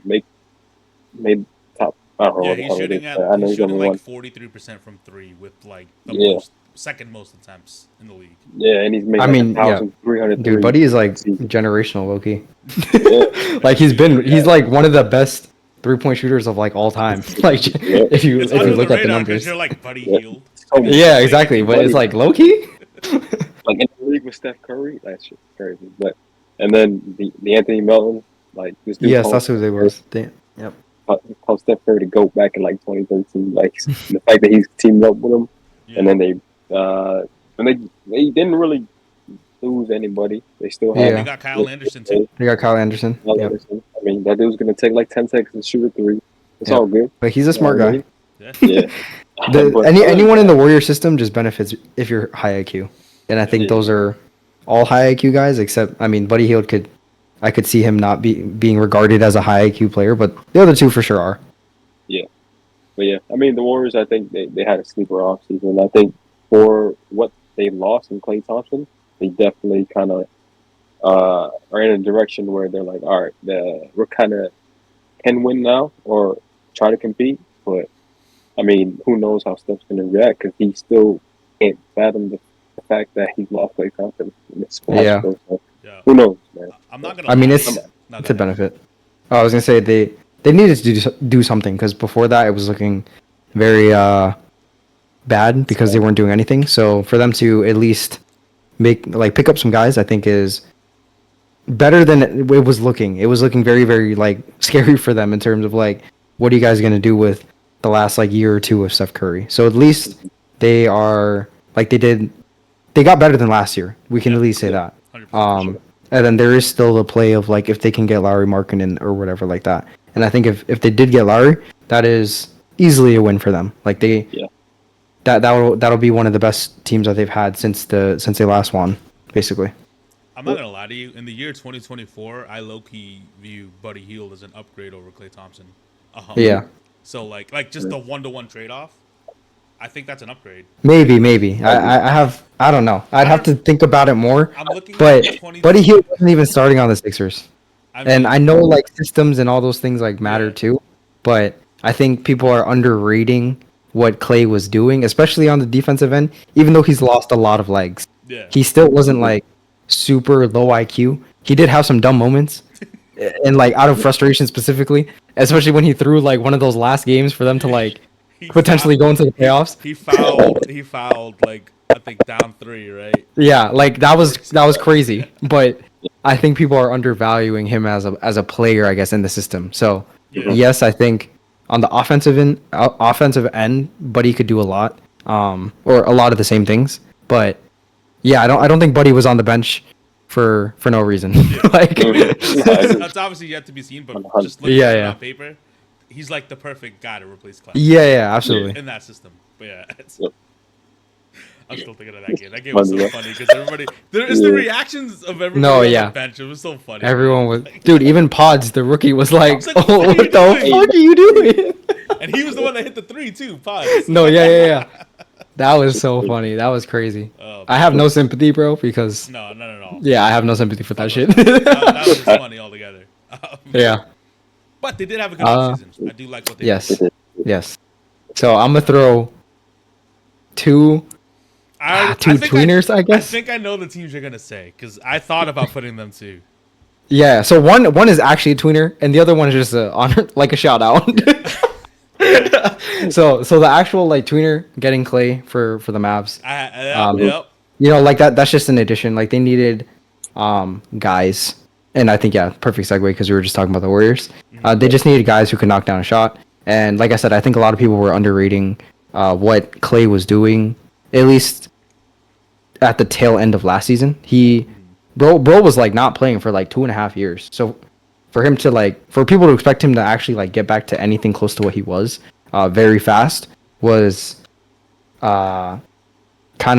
made top. I don't know. Yeah, he's shooting like 43% from 3 with like the second most attempts in the league. Yeah, and he's made 1,300. Dude, Buddy is like generational, low-key. Like he's like one of the best 3-point shooters of like all time. Like if you look at the numbers, you're like Buddy Hield. Yeah, exactly. But it's like low-key. Like in the league with Steph Curry, that's just crazy. But and then the Anthony Melton, like this dude. Yes, that's who they were. Yep. Called Steph Curry to go back in like 2013. Like the fact that he's teamed up with him, and then they didn't really lose anybody. They still have. They got Kyle Anderson too. They got Kyle Anderson. I mean, that dude's gonna take like 10 seconds to shoot a 3. It's all good. But he's a smart guy. Yeah. Anyone in the Warrior system just benefits if you're high IQ, and I think those are all high IQ guys. Except, I mean, Buddy Hield I could see him not being regarded as a high IQ player, but the other two for sure are. Yeah, but I mean, the Warriors, I think they had a sleeper offseason. I think for what they lost in Klay Thompson, they definitely kind of are in a direction where they're like, all right, we're kind of can win now or try to compete, but I mean, who knows how Steph's going to react because he still can't fathom the fact that he's lost Klay Thompson. Yeah. Who knows, man? I'm not gonna. I mean, it's a benefit. Oh, I was gonna say they needed to do something because before that it was looking very bad because they weren't doing anything. So for them to at least pick up some guys, I think is better than it was looking. It was looking very, very like scary for them in terms of like what are you guys gonna do with the last like year or two of Steph Curry. So at least they are like they got better than last year. We can at least say that. And then there is still the play of like if they can get Lauri Markkanen or whatever like that. And I think if they did get Lauri, that is easily a win for them. Like that'll be one of the best teams that they've had since they last won, basically. I'm not gonna lie to you. In the year 2024, I low-key view Buddy Hield as an upgrade over Klay Thompson. Yeah. So like just the 1-to-1 trade-off, I think that's an upgrade. Maybe. I don't know. I'd have to think about it more. I'm looking but Buddy Hield wasn't even starting on the Sixers. And I know like systems and all those things like matter too, but I think people are underrating what Klay was doing, especially on the defensive end, even though he's lost a lot of legs. Yeah. He still wasn't like super low IQ. He did have some dumb moments, and like out of frustration specifically, especially when he threw like one of those last games for them to like potentially go into the playoffs. He fouled like I think down 3, right? Yeah, like that was crazy. Yeah. But I think people are undervaluing him as a player, I guess, in the system. So Yeah. yes, I think on the offensive end, Buddy could do a lot, or a lot of the same things. But yeah, I don't think Buddy was on the bench for no reason. Like I mean, that's obviously yet to be seen, but just looking Yeah, at it yeah. on paper, he's like the perfect guy to replace Clay yeah, absolutely. in that system. But yeah, Yep. I'm still thinking of that game. That game was so funny because everybody, it's the reactions of everybody No, on yeah. the bench. It was so funny. Everyone was, Like, dude. Even Pods, the rookie, was like, was like, "Oh, what are what you the doing?" fuck are you doing?" and he was the one that hit the 3 too. Pause. No, yeah. That was so funny. That was crazy. Oh, I have no sympathy, bro, because no, not at all. yeah, I have no sympathy for that shit. That was just funny altogether. Yeah. But they did have a good offseason. I do like what they Yes. did. Yes. So I'm gonna throw two tweeners, I I guess. think I know the teams you're gonna say because I thought about putting them too. Yeah. So one is actually a tweener, and the other one is just a honor, like a shout out. So the actual like tweener getting Clay for the Mavs. Yep. You know, like that's just an addition. Like they needed guys, and I think yeah, perfect segue because we were just talking about the Warriors. They just needed guys who could knock down a shot, and like I said, I think a lot of people were underrating what Clay was doing, at least at the tail end of last season. Bro was like not playing for like 2.5 years, so for him to like for people to expect him to actually like get back to anything close to what he was very fast was kind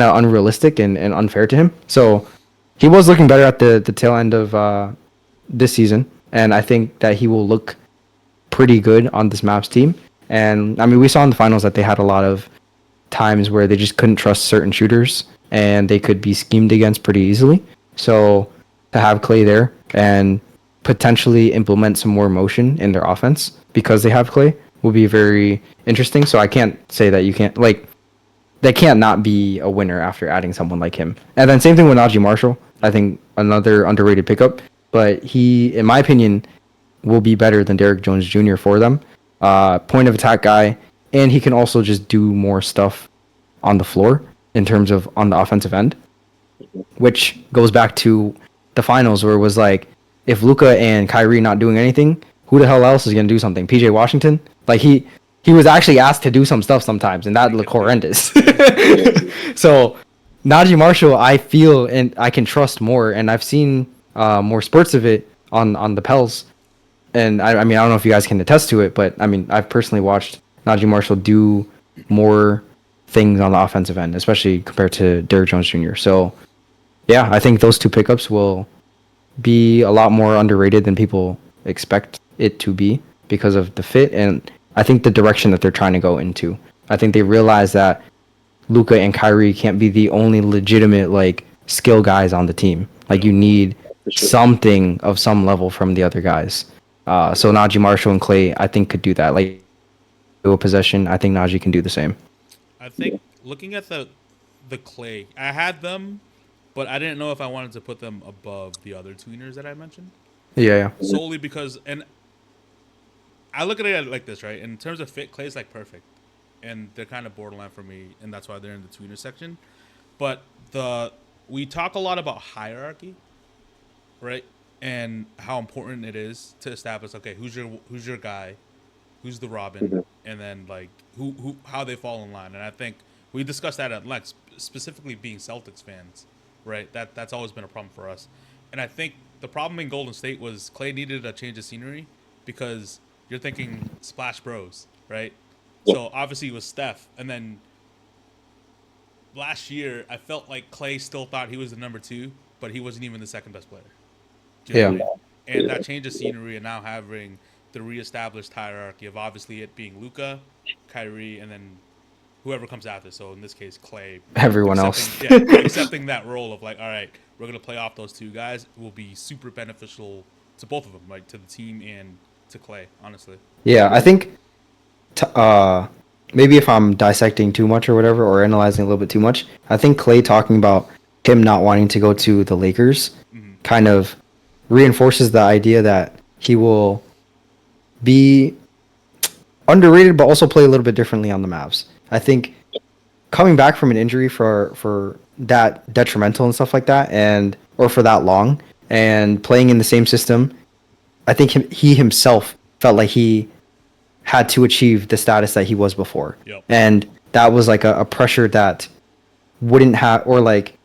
of unrealistic and unfair to him. So he was looking better at the tail end of this season, and I think that he will look pretty good on this Mavs team. And I mean, we saw in the finals that they had a lot of times where they just couldn't trust certain shooters, and they could be schemed against pretty easily. So to have Clay there and potentially implement some more motion in their offense because they have Clay will be very interesting. So I can't say that you can't like they can't not be a winner after adding someone like him. And then same thing with Najee Marshall. I think another underrated pickup, but he, in my opinion, will be better than Derrick Jones Jr. for them. Point of attack guy, and he can also just do more stuff on the floor in terms of on the offensive end, which goes back to the finals where it was like, if Luka and Kyrie not doing anything, who the hell else is gonna do something? PJ Washington, like he was actually asked to do some stuff sometimes, and that looked horrendous. So Najee Marshall, I feel and I can trust more, and I've seen more spurts of it on the Pels. And I mean, I don't know if you guys can attest to it, but I mean, I've personally watched Najee Marshall do more things on the offensive end, especially compared to Derrick Jones Jr. So, yeah, I think those two pickups will be a lot more underrated than people expect it to be because of the fit and I think the direction that they're trying to go into. I think they realize that Luka and Kyrie can't be the only legitimate like skill guys on the team. Like you need something of some level from the other guys. So Najee Marshall and Clay, I think, could do that. Like, do a possession. I think Najee can do the same. I think looking at the Clay, I had them, but I didn't know if I wanted to put them above the other tweeners that I mentioned. Yeah. Solely because, and I look at it like this, right? In terms of fit, Clay's like perfect, and they're kind of borderline for me, and that's why they're in the tweener section. But we talk a lot about hierarchy, right? And how important it is to establish, okay, who's your guy, who's the Robin, and then like how they fall in line. And I think we discussed that at length, specifically being Celtics fans, right? That's always been a problem for us. And I think the problem in Golden State was Clay needed a change of scenery because you're thinking Splash Bros, right? So obviously it was Steph, and then last year I felt like Clay still thought he was the number 2, but he wasn't even the second best player. And that change of scenery and now having the reestablished hierarchy of obviously it being Luka, Kyrie, and then whoever comes after. So in this case, Clay. Everyone else. Accepting that role of like, all right, we're going to play off those two guys will be super beneficial to both of them, like to the team and to Clay, honestly. Yeah, I think maybe if I'm dissecting too much or whatever, or analyzing a little bit too much, I think Clay talking about him not wanting to go to the Lakers kind of reinforces the idea that he will be underrated, but also play a little bit differently on the Mavs. I think coming back from an injury for that detrimental and stuff like that, and or for that long, and playing in the same system, I think he himself felt like he had to achieve the status that he was before, Yep. and that was like a pressure that wouldn't have, or like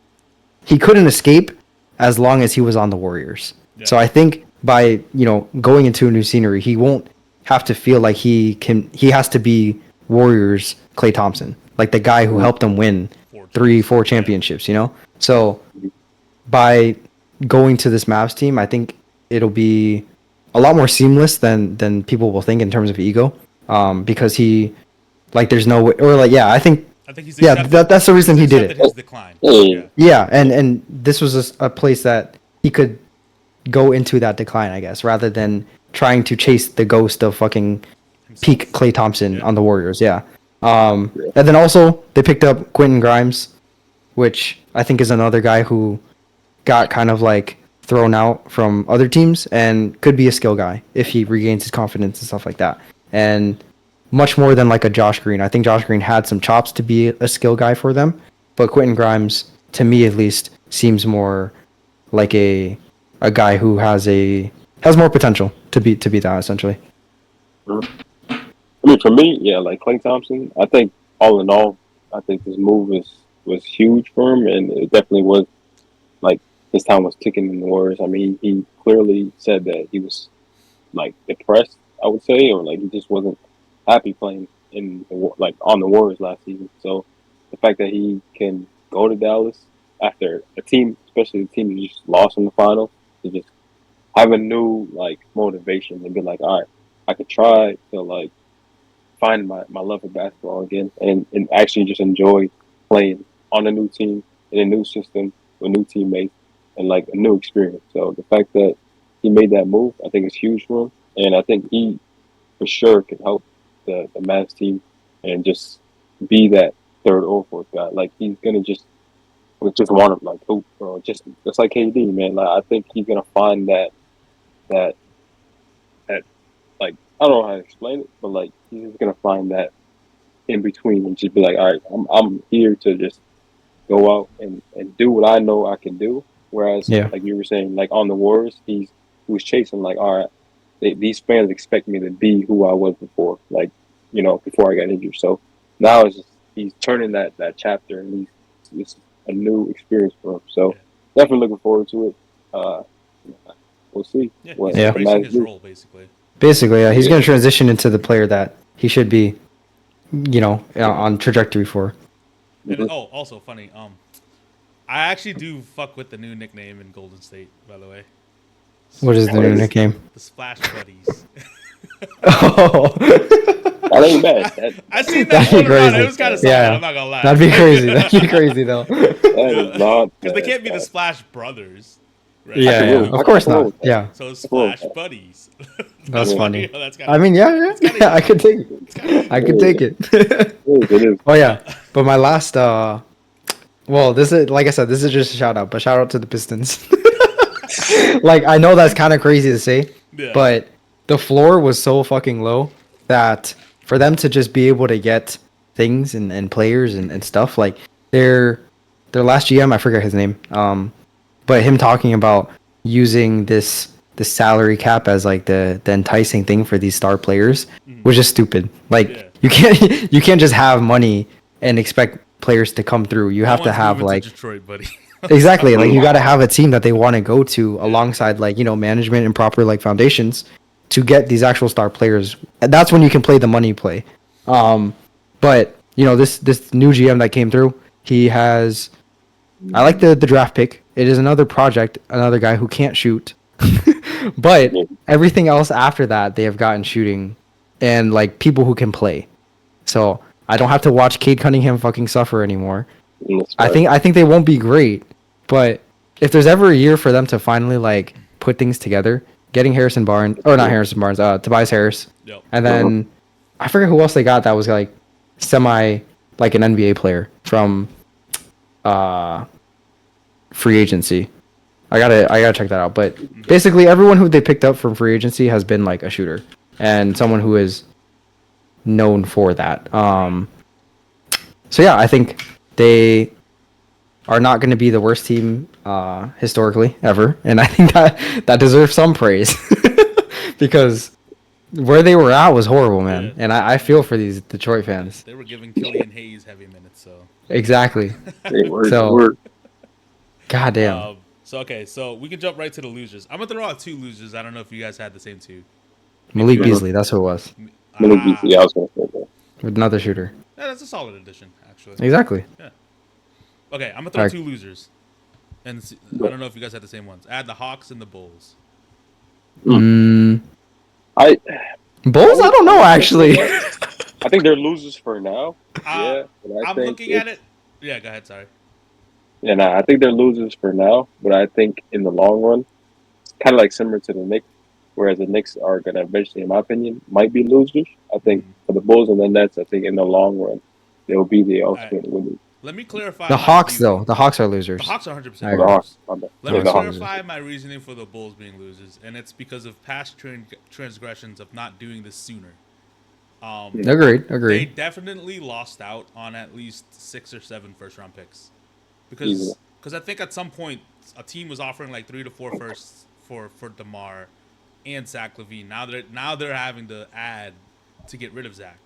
he couldn't escape as long as he was on the Warriors. Yeah. So I think by going into a new scenery, he won't have to feel like he has to be Warriors Klay Thompson, like the guy who helped them win 3-4 championships, So by going to this Mavs team, I think it'll be a lot more seamless than people will think in terms of ego, because he, like, there's no way, or like, yeah, I think he's that's the reason he did it. His decline. Yeah, and this was a place that he could go into that decline, I guess, rather than trying to chase the ghost of fucking peak Klay Thompson on the Warriors. Yeah. And then also they picked up Quentin Grimes, which I think is another guy who got kind of like thrown out from other teams and could be a skill guy if he regains his confidence and stuff like that. And much more than like a Josh Green. I think Josh Green had some chops to be a skill guy for them, but Quentin Grimes, to me at least, seems more like a guy who has more potential to be that, essentially. I mean, for me, yeah, like Klay Thompson, I think all in all, I think this move was huge for him, and it definitely was, like, his time was ticking in the Warriors. I mean, he clearly said that he was, like, depressed, I would say, or like he just wasn't happy playing on the Warriors last season. So the fact that he can go to Dallas after a team, especially the team that just lost in the final, to just have a new like motivation and be like, all right, I could try to like find my love for basketball again and actually just enjoy playing on a new team in a new system with new teammates and like a new experience. So the fact that he made that move, I think is huge for him, and I think he for sure could help the Mavs team and just be that third or fourth guy. Like he's gonna just want to like hoop, bro. Just like KD, man. Like I think he's gonna find that like I don't know how to explain it, but like he's just gonna find that in between and just be like, all right, I'm here to just go out and do what I know I can do. Whereas like you were saying, like on the Warriors, he was chasing like, all right, these fans expect me to be who I was before, like, before I got injured. So now it's just, he's turning that chapter, and it's a new experience for him. So definitely looking forward to it. We'll see. He's embracing his role, basically. Basically, yeah, he's going to transition into the player that he should be, on trajectory for. And, also funny. I actually do fuck with the new nickname in Golden State, by the way. What is the new nickname? The Splash Buddies. That ain't bad. I seen that one around. It was kind of something. I'm not gonna lie. That'd be crazy. That'd be crazy though. Because they can't be the Splash Brothers. Right? Yeah, of course not. Yeah. So Splash Buddies. That's funny. I mean, I could take it. I could take it. Oh yeah, but my last this is, like I said, this is just a shout out, but shout out to the Pistons. Like, I know that's kind of crazy to say, but the floor was so fucking low that for them to just be able to get things and players and stuff, like their last GM, I forget his name, but him talking about using the salary cap as like the enticing thing for these star players was just stupid. Like you can't just have money and expect players to come through. You have to have like Detroit, buddy. Exactly. Like you got to have a team that they want to go to alongside like, management and proper like foundations to get these actual star players. And that's when you can play the money play. But this new GM that came through, he has, I like the draft pick. It is another project, another guy who can't shoot, but everything else after that, they have gotten shooting and like people who can play. So I don't have to watch Cade Cunningham fucking suffer anymore. I think they won't be great, but if there's ever a year for them to finally like put things together, getting Tobias Harris, and then I forget who else they got that was like semi like an NBA player from free agency. I gotta check that out. But basically, everyone who they picked up from free agency has been like a shooter and someone who is known for that. So yeah, I think they are not going to be the worst team historically ever, and I think that deserves some praise because where they were at was horrible, man. Yeah. And I feel for these Detroit fans. They were giving Killian Hayes heavy minutes, so. Exactly. They were. So, goddamn. So we can jump right to the losers. I'm gonna throw out 2 losers. I don't know if you guys had the same 2. Malik Beasley, that's who it was. Malik Beasley, I was gonna say that. Another shooter. Yeah, that's a solid addition, actually. Exactly. Yeah. Okay, I'm gonna throw 2 losers, and I don't know if you guys had the same ones. I had the Hawks and the Bulls. Bulls? I don't know, actually. I think they're losers for now. Yeah, but I'm looking at it. Yeah, go ahead. Sorry. Yeah, I think they're losers for now, but I think in the long run, it's kind of like similar to the Knicks, whereas the Knicks are going to eventually, in my opinion, might be losers. I think for the Bulls and the Nets, I think in the long run, they'll be the ultimate winners. Let me clarify. The Hawks, though. The Hawks are losers. The Hawks are 100% The Hawks. Let me clarify my reasoning for the Bulls being losers, and it's because of past transgressions of not doing this sooner. Agreed. They definitely lost out on at least 6 or 7 first-round picks. Because I think at some point a team was offering like 3 to 4 firsts for DeMar and Zach LaVine. Now they're having to add to get rid of Zach.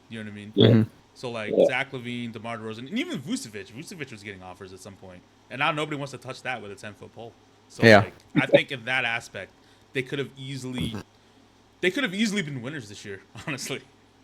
You know what I mean? Yeah. So like Zach LaVine, DeMar DeRozan, and even Vucevic. Vucevic was getting offers at some point, and now nobody wants to touch that with a 10-foot pole. So like, I think in that aspect, they could have easily been winners this year. Honestly.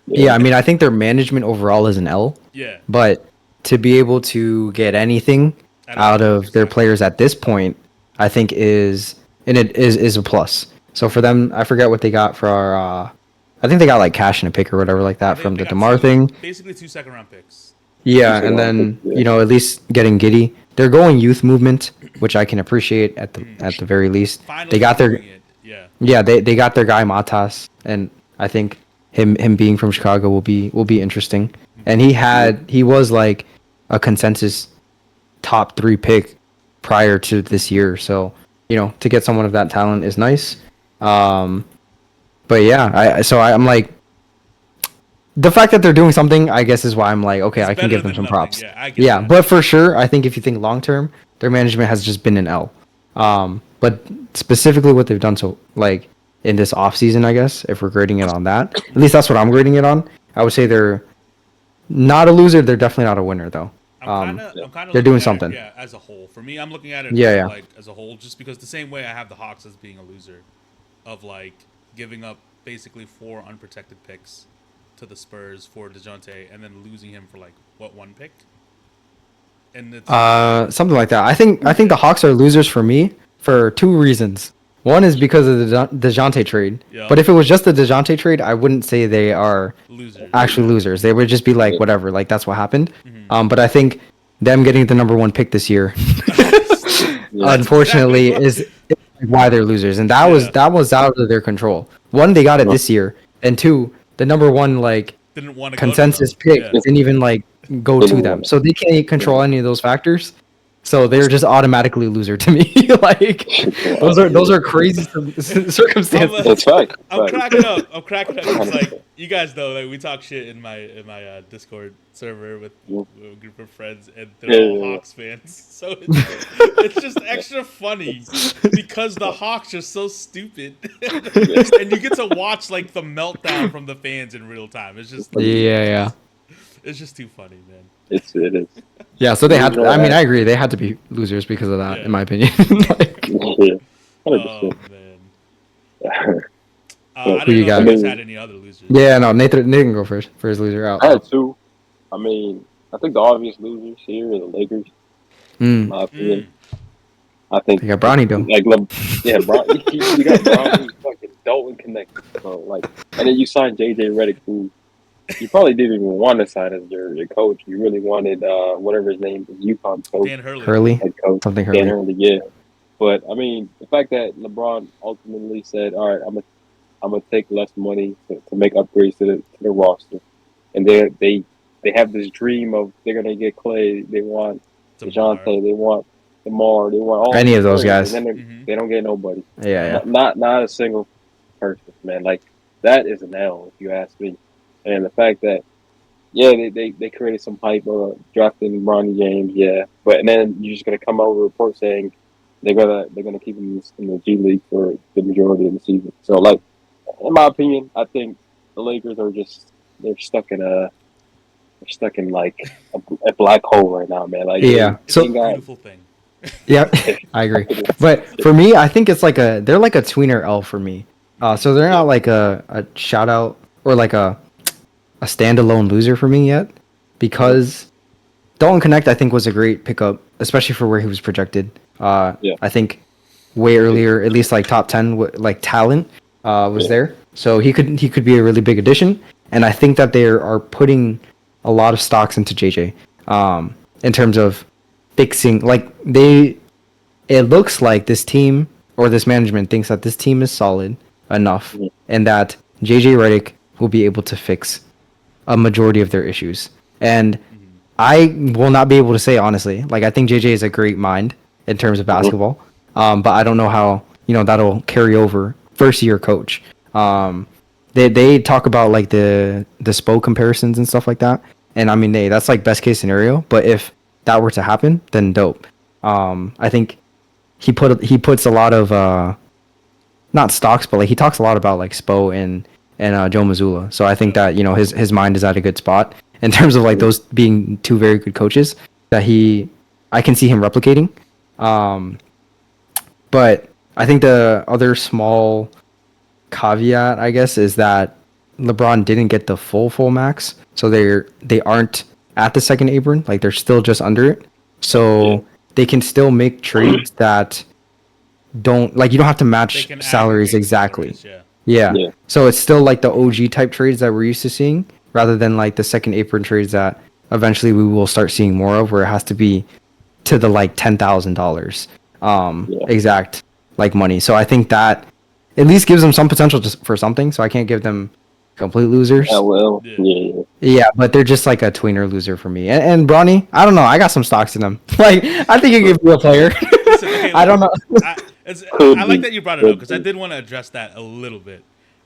Yeah, I mean, I think their management overall is an L. Yeah. But to be able to get anything out of their players at this point, I think is a plus. So for them, I forget what they got for our. I think they got like cash and a pick or whatever like that from the DeMar thing. Basically 2 second-round picks. Yeah, and then at least getting Giddey. They're going youth movement, which I can appreciate at the very least. Finally they got their they got their guy Matas, and I think him being from Chicago will be interesting. And he was like a consensus top 3 pick prior to this year, so to get someone of that talent is nice. But yeah, I'm like, the fact that they're doing something, I guess, is why I'm like, okay, I can give them some props. Yeah, but for sure, I think if you think long term, their management has just been an L. But specifically what they've done like in this offseason, I guess, if we're grading it on that, at least that's what I'm grading it on. I would say they're not a loser. They're definitely not a winner, though. I'm kind of they're doing something. Yeah, as a whole. For me, I'm looking at it like as a whole, just because the same way I have the Hawks as being a loser, of like giving up basically 4 unprotected picks to the Spurs for DeJounte, and then losing him for like 1 pick. And it's something like that. I think the Hawks are losers for me for 2 reasons. One is because of the DeJounte trade. Yep. But if it was just the DeJounte trade, I wouldn't say they are actually losers. They would just be like, whatever, like that's what happened. Mm-hmm. But I think them getting the number 1 pick this year, unfortunately, is why they're losers. And that was out of their control. 1, they got it this year, and 2, the number 1 didn't want to consensus pick didn't even go to them. So they can't control any of those factors. So they're just automatically loser to me. Those are crazy circumstances. That's right. I'm cracking up. It's like, you guys know, like, we talk shit in my Discord server with a group of friends, and they're all Hawks fans. So it's just extra funny because the Hawks are so stupid, and you get to watch like the meltdown from the fans in real time. It's just it's just too funny, man. It is. Yeah, so they had to, I mean, I agree. They had to be losers because of that, in my opinion. Oh, man. I Who you got? If you had any other losers. Yeah, no, Nathan can go first for his loser out. I had 2. I mean, I think the obvious losers here are the Lakers. In my opinion. I think they got Bronny, though. Like, Bronny. You got Bronny, fucking Dalton connected. So, and then you signed JJ Redick, who you probably didn't even want to sign as your coach. You really wanted whatever his name is, UConn coach. Dan Hurley. Head coach. Something Hurley. Dan Hurley, yeah. But I mean, the fact that LeBron ultimately said, "All right, I'm gonna take less money to make upgrades to the roster," and they have this dream of they're gonna get Clay. They want DeJounte. They DeMar. They want all Any these of those players, guys. and then they don't get nobody. Yeah. Not a single person, man. Like that is an L, if you ask me. And the fact that they created some hype drafting Bronny James, but and then you're just gonna come out with a report saying they're gonna keep him in the G League for the majority of the season. So like, in my opinion, I think the Lakers are they're stuck in like a black hole right now, man. Like It's So a beautiful thing. yeah, I agree. But for me, I think it's like they're like a tweener L for me. So they're not like a shout out or like a standalone loser for me yet, because Dalton Connect I think was a great pickup, especially for where he was projected. I think way earlier, at least like top 10 like talent was there, so he could be a really big addition. And I think that they are putting a lot of stocks into JJ in terms of fixing, like it looks like this team or this management thinks that this team is solid enough and that JJ Redick will be able to fix a majority of their issues. And I will not be able to say honestly, like I think JJ is a great mind in terms of basketball, but I don't know how that'll carry over first year coach. They talk about like the Spo comparisons and stuff like that, and I mean that's like best case scenario. But if that were to happen, then dope. I think he puts a lot of not stocks, but like he talks a lot about like Spo and Joe Mazzulla. So I think that his mind is at a good spot in terms of like those being two very good coaches that I can see him replicating. But I think the other small caveat, I guess, is that LeBron didn't get the full max, so they aren't at the second apron, like they're still just under it. So they can still make trades that don't, like, you don't have to match salaries exactly. Yeah. So it's still like the OG type trades that we're used to seeing, rather than like the second apron trades that eventually we will start seeing more of, where it has to be to the like $10,000 exact like money. So I think that at least gives them some potential for something. So I can't give them complete losers. Yeah, but they're just like a tweener loser for me. And Bronny, I don't know. I got some stocks in them. Like I think he could be a player. Listen, okay, I don't know. I like that you brought it up because I did want to address that a little bit.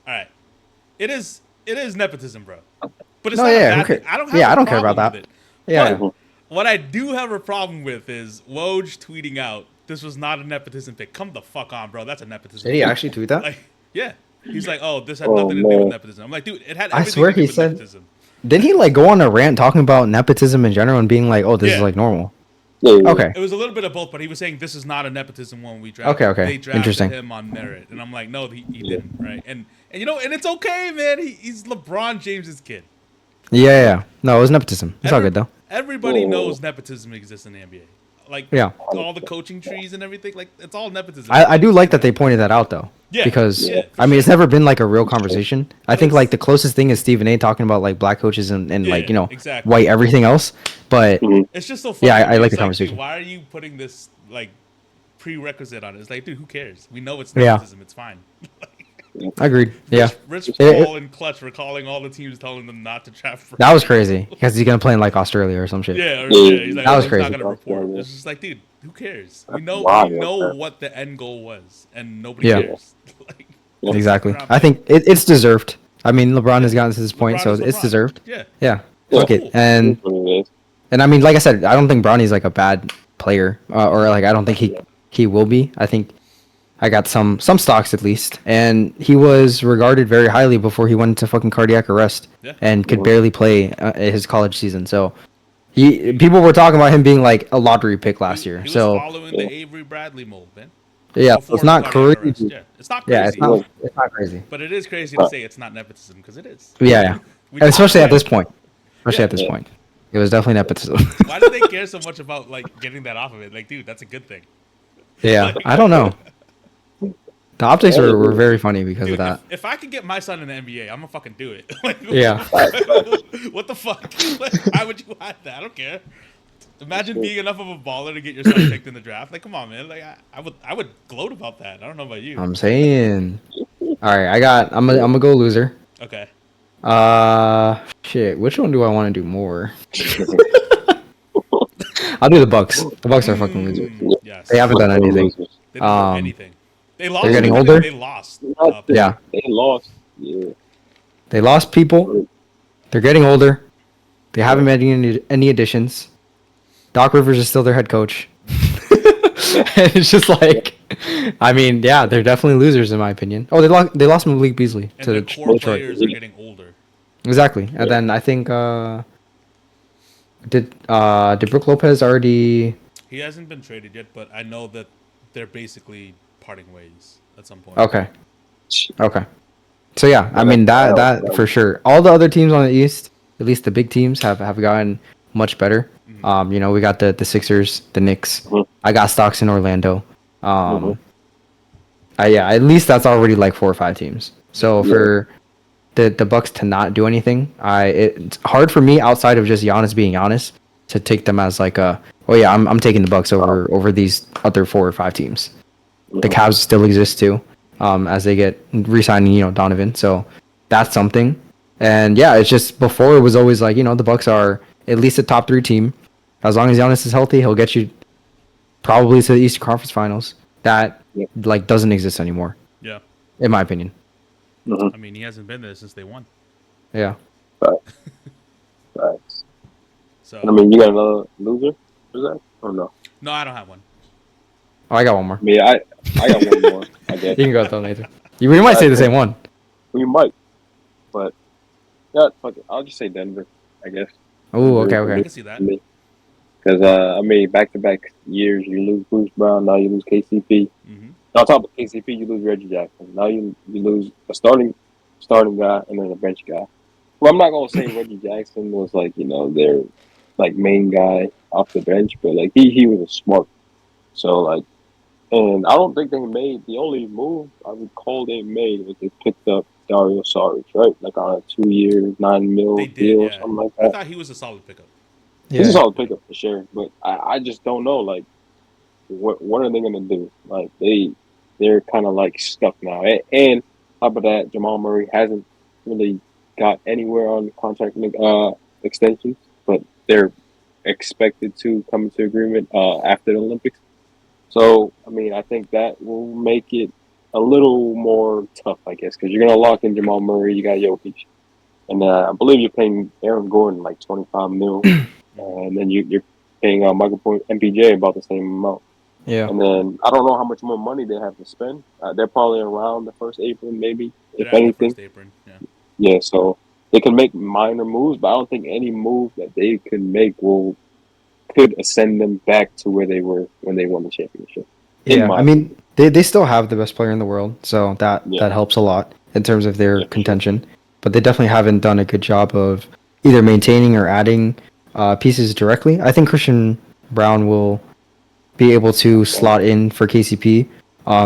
All right, it is nepotism, bro. But it's not a bad thing. I don't care about that. Yeah. But what I do have a problem with is Woj tweeting out, "This was not a nepotism pick." Come the fuck on, bro. That's a nepotism. Did he actually tweet that? Like, yeah. He's like, "Oh, this had nothing to do with nepotism." I'm like, dude, it had everything I swear to do he with said. nepotism. Didn't he like go on a rant talking about nepotism in general and being like, "Oh, this is like normal"? Okay. It was a little bit of both, but he was saying this is not a nepotism one we drafted. Okay. They drafted him on merit, and I'm like, no, he didn't, right? And and it's okay, man. He's LeBron James's kid. Yeah. No, it was nepotism. It's all good though. Everybody knows nepotism exists in the NBA. Like, all the coaching trees and everything, like, it's all nepotism. I do like that they pointed that out though. Yeah. Because I mean, it's never been like a real conversation. I think like the closest thing is Stephen A. talking about like black coaches and like exactly. white everything else. But it's just so funny. Yeah, I like the dude, conversation. why are you putting this like prerequisite on it? It's like, dude, who cares? We know it's nepotism. It's fine. Agreed. Yeah. Rich Paul and Clutch were calling all the teams, telling them not to draft. That was crazy because he's gonna play in like Australia or some shit. Yeah. He's like, that was crazy. Not gonna report. It's just like, dude, who cares? We know what the end goal was, and nobody cares. Like, exactly. I think it's deserved. I mean, LeBron has gotten to this point, so it's deserved. Yeah. Fuck it. And I mean, like I said, I don't think Bronny's like a bad player, or like I don't think he will be. I think I got some stocks at least, and he was regarded very highly before he went into fucking cardiac arrest and could barely play his college season. So people were talking about him being like a lottery pick last year. He was so following the Avery Bradley mold, man. Yeah, so it's not crazy. Yeah, it's not crazy. Yeah, it's not crazy. But it is crazy to say it's not nepotism because it is. Yeah. Especially at this point. At this point. It was definitely nepotism. Why do they care so much about like getting that off of it? Like, dude, that's a good thing. Yeah, like, I don't know. The optics were very funny because of that. If I could get my son in the NBA, I'm gonna fucking do it. Like, yeah. What the fuck? Like, why would you hide that? I don't care. Imagine being enough of a baller to get your son picked in the draft. Like, come on, man. Like, I would gloat about that. I don't know about you. I'm saying. All right, I'm gonna go loser. Okay. Shit. Which one do I want to do more? I'll do the Bucks. The Bucks are fucking losers. Yes. Yes. They haven't done They're anything. losers. They didn't do Um, anything. They lost. they're getting If older. anything, they lost. Nothing. Yeah, They lost. Yeah. they lost people. They're getting older. They haven't made any additions. Doc Rivers is still their head coach. And it's just like, I mean, yeah, they're definitely losers in my opinion. Oh, they lost Malik Beasley And to their core Detroit. players are getting older. Exactly. And then I think did Brook Lopez already? He hasn't been traded yet, but I know that they're basically parting ways at some point. Okay. Okay. So yeah, I Yeah, mean that wow, that for sure. All the other teams on the East, at least the big teams, have gotten much better. You know, we got the Sixers, the Knicks. Mhm. I got stocks in Orlando. Mhm. Yeah, at least that's already like 4 or 5 teams. So Yeah. for the Bucks to not do anything, it's hard for me outside of just Giannis being Giannis to take them as like oh yeah, I'm taking the Bucks over these other 4 or 5 teams. The Cavs still exist too, as they get re-signing, Donovan. So that's something. And yeah, it's just before it was always like, the Bucks are at least a top 3 team. As long as Giannis is healthy, he'll get you probably to the Eastern Conference Finals. That Yeah. like doesn't exist anymore, Yeah. in my opinion. I mean, he hasn't been there since they won. Yeah. Facts. So I mean, you got another loser for that or no? no, I don't have one. Oh, I got one more. I mean, I got one more. I guess You can go though, Nathan. We might say the same one. we might, but yeah, fuck it. I'll just say Denver. I guess. Oh, okay, I okay. can see that. Because I mean, back-to-back years, you lose Bruce Brown, now you lose KCP. Mm-hmm. On top of KCP, you lose Reggie Jackson. Now you lose a starting guy and then a bench guy. Well, I'm not gonna say Reggie Jackson was like their like main guy off the bench, but like he was a smart. So like, and I don't think they made the only move I recall they made was they picked up Dario Saric, right? Like on a 2-year, $9 They million did, deal or yeah. something like I that. thought he was a solid pickup. This is Yeah. all a pickup for sure, but I just don't know. Like, what are they gonna do? Like, they're kind of like stuck now. And top of that, Jamal Murray hasn't really got anywhere on contract extensions, but they're expected to come into agreement after the Olympics. So, I mean, I think that will make it a little more tough, I guess, because you're gonna lock in Jamal Murray. You got Jokic, and I believe you're paying Aaron Gordon like 25 mil. And then you're paying Michael Point MPJ about the same amount. Yeah. And then I don't know how much more money they have to spend. They're probably around the first apron, maybe, They're if at the anything. first apron. Yeah. Yeah, so they can make minor moves, but I don't think any move that they could make could ascend them back to where they were when they won the championship. Yeah. I mean, they still have the best player in the world, so that helps a lot in terms of their contention. But they definitely haven't done a good job of either maintaining or adding pieces directly. I think Christian Brown will be able to slot in for KCP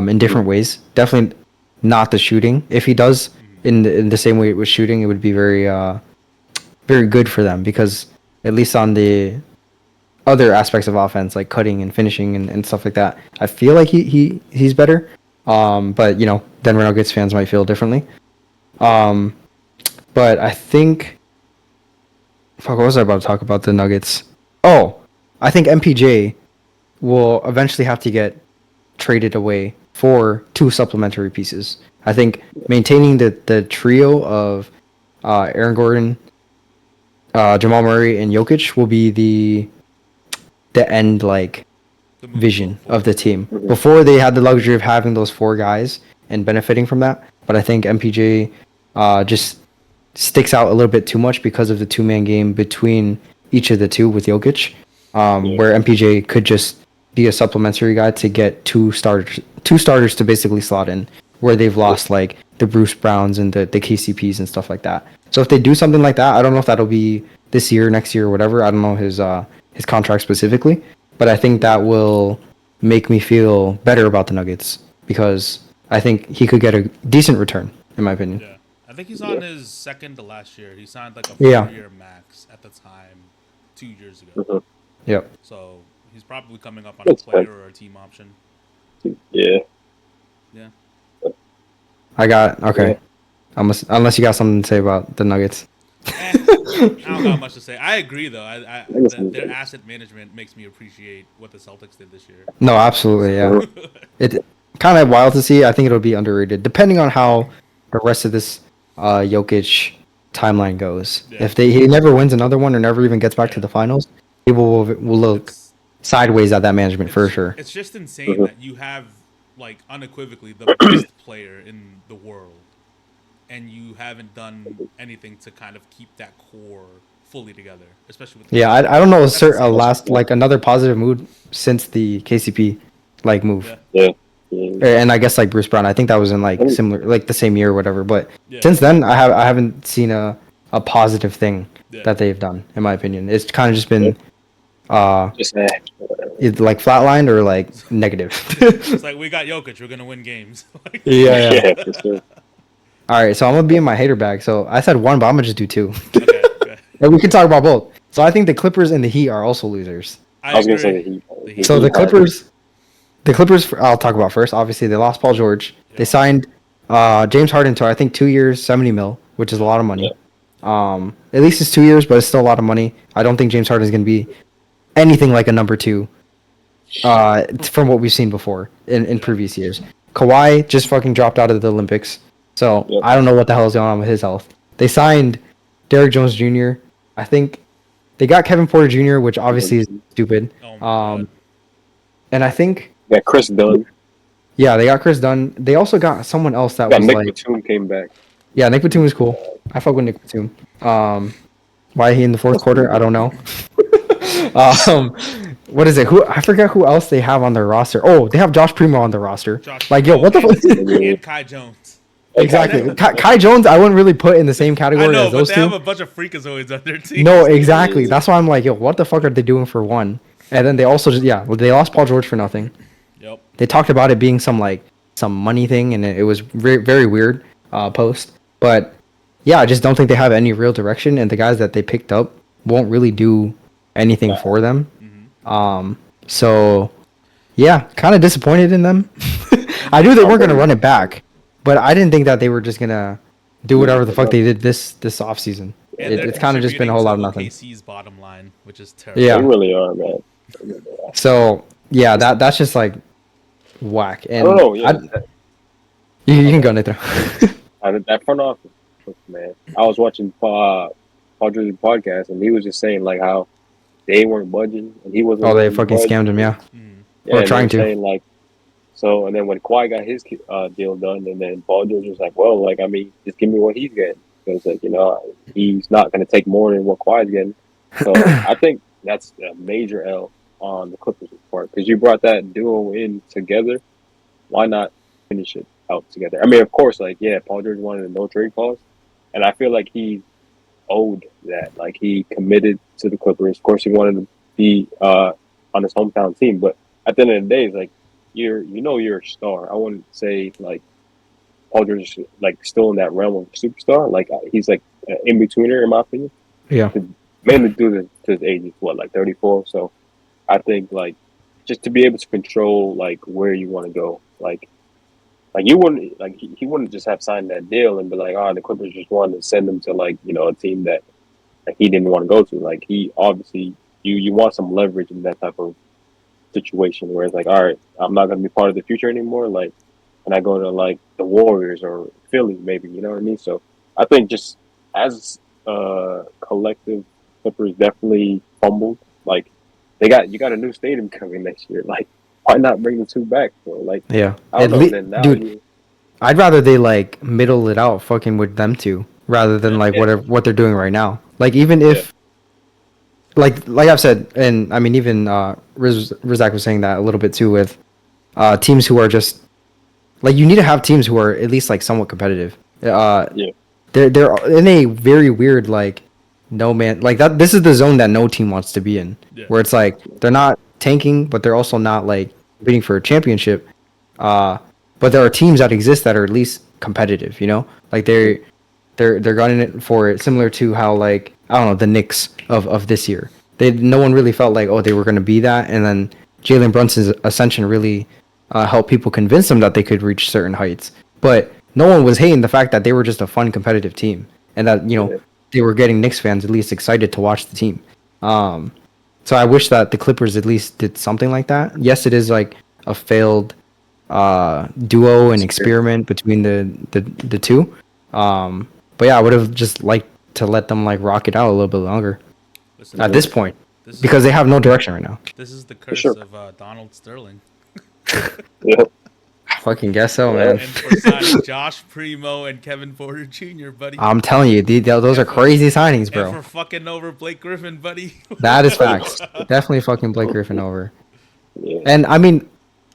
in different ways. Definitely not the shooting. If he does in the same way it was shooting, it would be very very good for them because at least on the other aspects of offense like cutting and finishing and stuff like that, I feel like he's better. But Denver Nuggets fans might feel differently. But I think what was I about to talk about the Nuggets? Oh, I think MPJ will eventually have to get traded away for 2 supplementary pieces. I think maintaining the trio of Aaron Gordon, Jamal Murray, and Jokic will be the end vision of the team. Before they had the luxury of having those 4 guys and benefiting from that, but I think MPJ just sticks out a little bit too much because of the 2-man game between each of the 2 with Jokic, where MPJ could just be a supplementary guy to get two starters to basically slot in, where they've lost like the Bruce Browns and the KCPs and stuff like that. So if they do something like that, I don't know if that'll be this year, next year, or whatever. I don't know his contract specifically, but I think that will make me feel better about the Nuggets because I think he could get a decent return, in my opinion. Yeah. I think he's on his second to last year. He signed like a 4-year max at the time 2 years ago. Yep. So he's probably coming up on a player or a team option. Yeah. I got okay. Unless you got something to say about the Nuggets. I don't got much to say. I agree though. Their asset management makes me appreciate what the Celtics did this year. No, absolutely, yeah. It's kind of wild to see. I think it'll be underrated, depending on how the rest of this Jokic timeline goes. Yeah. If he never wins another one or never even gets back to the finals, people will look sideways at that management for sure. It's just insane that you have like unequivocally the best player in the world, and you haven't done anything to kind of keep that core fully together, especially with Yeah, I don't know another positive mood since the KCP like move. Yeah. And I guess like Bruce Brown, I think that was in like similar, like the same year or whatever. But since then, I haven't seen a positive thing that they've done, in my opinion. It's kind of just been it's like flatlined or like negative. It's like we got Jokic, we're gonna win games. Yeah. For sure. All right, so I'm gonna be in my hater bag. So I said one, but I'm gonna just do two. Okay. And we can talk about both. So I think the Clippers and the Heat are also losers. I was gonna say the Heat. So the Clippers, I'll talk about first. Obviously, they lost Paul George. They signed James Harden to I think 2 years, 70 mil, which is a lot of money. At least it's 2 years, but it's still a lot of money. I don't think James Harden is gonna be anything like a number two. From what we've seen before in previous years. Kawhi just fucking dropped out of the Olympics, so I don't know what the hell is going on with his health. They signed Derrick Jones Jr. I think they got Kevin Porter Jr., which obviously is stupid. And I think Chris Dunn. Yeah, they got Chris Dunn. They also got someone else that was Nick like Batum came back. Yeah, Nick Batum was cool. I fuck with Nick Batum. Why he in the fourth quarter? I don't know. What is it? I forget who else they have on their roster. Oh, they have Josh Primo on their roster. What the fuck? And Kai Jones. Exactly. Kai Jones, I wouldn't really put in the same category as those two. They have a bunch of freakazoids on their team. No, exactly. That's why I'm like, what the fuck are they doing for one? And then they also they lost Paul George for nothing. Yep. They talked about it being some money thing, and it was very, very weird post. But yeah, I just don't think they have any real direction, and the guys that they picked up won't really do anything for them. So yeah, kind of disappointed in them. I knew they weren't going to run it back, but I didn't think that they were just going to do whatever the fuck they did this offseason. It's kind of just been a whole lot of nothing. KC's bottom line, which is terrible. Yeah, they really are, man. So yeah, that's just like whack. And I don't know. Yeah. You can go, Nathan. That front office, man. I was watching Paul George's podcast, and he was just saying like how they weren't budging, and he wasn't. Oh, they fucking scammed him, yeah. Or trying to. Saying, and then when Kawhi got his deal done, and then Paul George was like, well, just give me what he's getting. Because, he's not going to take more than what Kawhi's getting. So I think that's a major L on the Clippers' part. Because you brought that duo in together. Why not finish it out together? I mean, of course, Paul George wanted a no-trade clause. And I feel like he owed that. Like, he committed to the Clippers. Of course, he wanted to be on his hometown team. But at the end of the day, it's like, you're a star. I wouldn't say, Paul George is still in that realm of superstar. He's in betweener in my opinion. Yeah. Mainly due to his age, 34. So I think just to be able to control where you want to go, you wouldn't he wouldn't just have signed that deal and be the Clippers just wanted to send him to a team that he didn't want to go to. He obviously you want some leverage in that type of situation where it's all right, I'm not going to be part of the future anymore. Can I go to the Warriors or Philly maybe? You know what I mean? So I think just as a collective, Clippers definitely fumbled. You got a new stadium coming next year. Why not bring the two back? So yeah, I don't know. Dude, I'd rather they middle it out, fucking with them two, rather than what they're doing right now. Even if. Like I've said, and I mean even Rizak was saying that a little bit too with teams who are just you need to have teams who are at least somewhat competitive. They're in a very weird no man that. This is the zone that no team wants to be in, where it's they're not tanking, but they're also not competing for a championship. But there are teams that exist that are at least competitive. They're gunning it for it, similar to how I don't know, the Knicks of this year. No one really felt they were going to be that, and then Jalen Brunson's ascension really helped people convince them that they could reach certain heights. But no one was hating the fact that they were just a fun, competitive team, and that they were getting Knicks fans at least excited to watch the team. So I wish that the Clippers at least did something like that. Yes, it is like a failed duo and experiment between the two. But yeah, I would have just liked to let them like rock it out a little bit longer Listen, at this point this because is, they have no direction right now. this is the curse sure. of Donald Sterling. Yeah. I fucking guess so, Yeah. man. And for signing Josh Primo and Kevin Porter Jr., buddy. I'm telling you, those are crazy signings, And bro. for fucking over Blake Griffin, buddy. That is facts. Definitely fucking Blake Griffin over. Yeah. And I mean,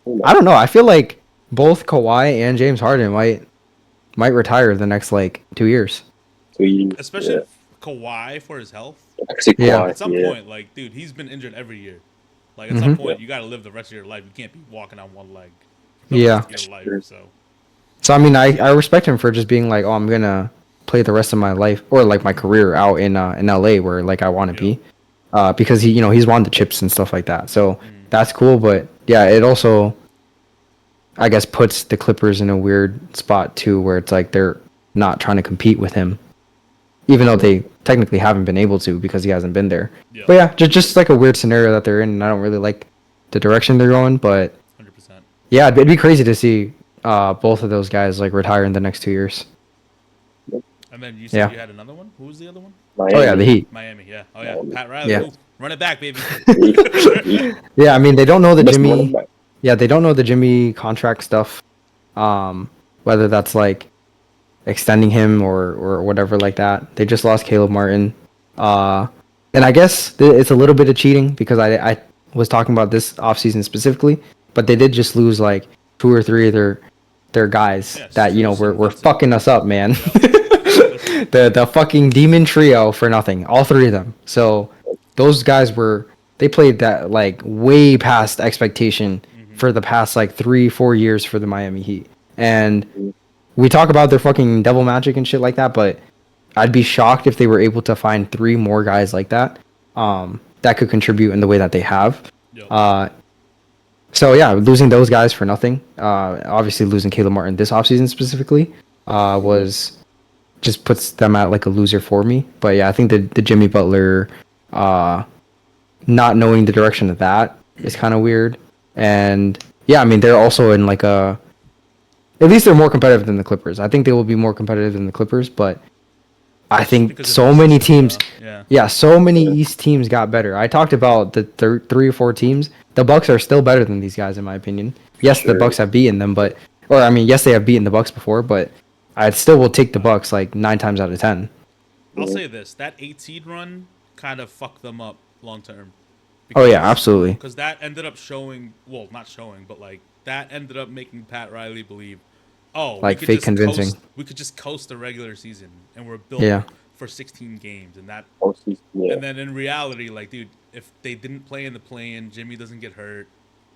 Who knows? I don't know. I feel like both Kawhi and James Harden might retire the next like 2 years. Especially yeah. Kawhi for his health. Actually, Yeah. Kawhi, At some yeah. point, like, dude, he's been injured every year. Like, at some point, you got to live the rest of your life. You can't be walking on one leg. The Yeah. rest of your life, Sure. so. So I mean, I respect him for just being like, oh, I'm gonna play the rest of my life or like my career out in LA where like I want to be, because he's won the chips and stuff like that. So that's cool. But yeah, it also, I guess, puts the Clippers in a weird spot too, where it's like they're not trying to compete with him, even though they technically haven't been able to because he hasn't been there. Yeah. But yeah, just like a weird scenario that they're in, and I don't really like the direction they're going. But 100%. yeah, it'd be crazy to see both of those guys like retire in the next 2 years. And then you said Yeah. you had another one? Who was the other one? Miami. Oh yeah, the Heat. Miami, yeah. Oh, yeah. Miami. Pat Riley. Yeah. Ooh, run it back, baby. Yeah, I mean they don't know the Must run Jimmy. him back. Yeah, they don't know the Jimmy contract stuff. Whether that's like extending him or whatever like that. They just lost Caleb Martin. And I guess it's a little bit of cheating because I was talking about this offseason specifically, but they did just lose like 2 or 3 of their guys Yes, that were Vincent. fucking us up, man. Yep. the fucking demon trio for nothing, all 3 of them. So those guys they played that like way past expectation for the past like 3-4 years for the Miami Heat. And we talk about their fucking devil magic and shit like that, but I'd be shocked if they were able to find 3 more guys like that that could contribute in the way that they have. Yep. So yeah, losing those guys for nothing. Obviously losing Caleb Martin this offseason specifically was just puts them at like a loser for me. But yeah, I think the Jimmy Butler not knowing the direction of that is kind of weird. And yeah, I mean they're also in like at least they're more competitive than the Clippers. I think they will be more competitive than the Clippers, but I think Because of so the many system, teams, yeah. so many East teams got better. I talked about the 3 or 4 teams. The Bucks are still better than these guys in my opinion. Yes, Sure. the Bucks have beaten them, yes, they have beaten the Bucks before, but I still will take the Bucks like 9 times out of 10. I'll say this. That 8 seed run kind of fucked them up long term. Oh yeah, absolutely. Because that ended up showing, well, not showing, but like that ended up making Pat Riley believe, oh, Like we could fake just convincing. we could just coast the regular season, and we're built Yeah. for 16 games, and that, Postseason, yeah. and then in reality, like, dude, if they didn't play in the play-in, Jimmy doesn't get hurt,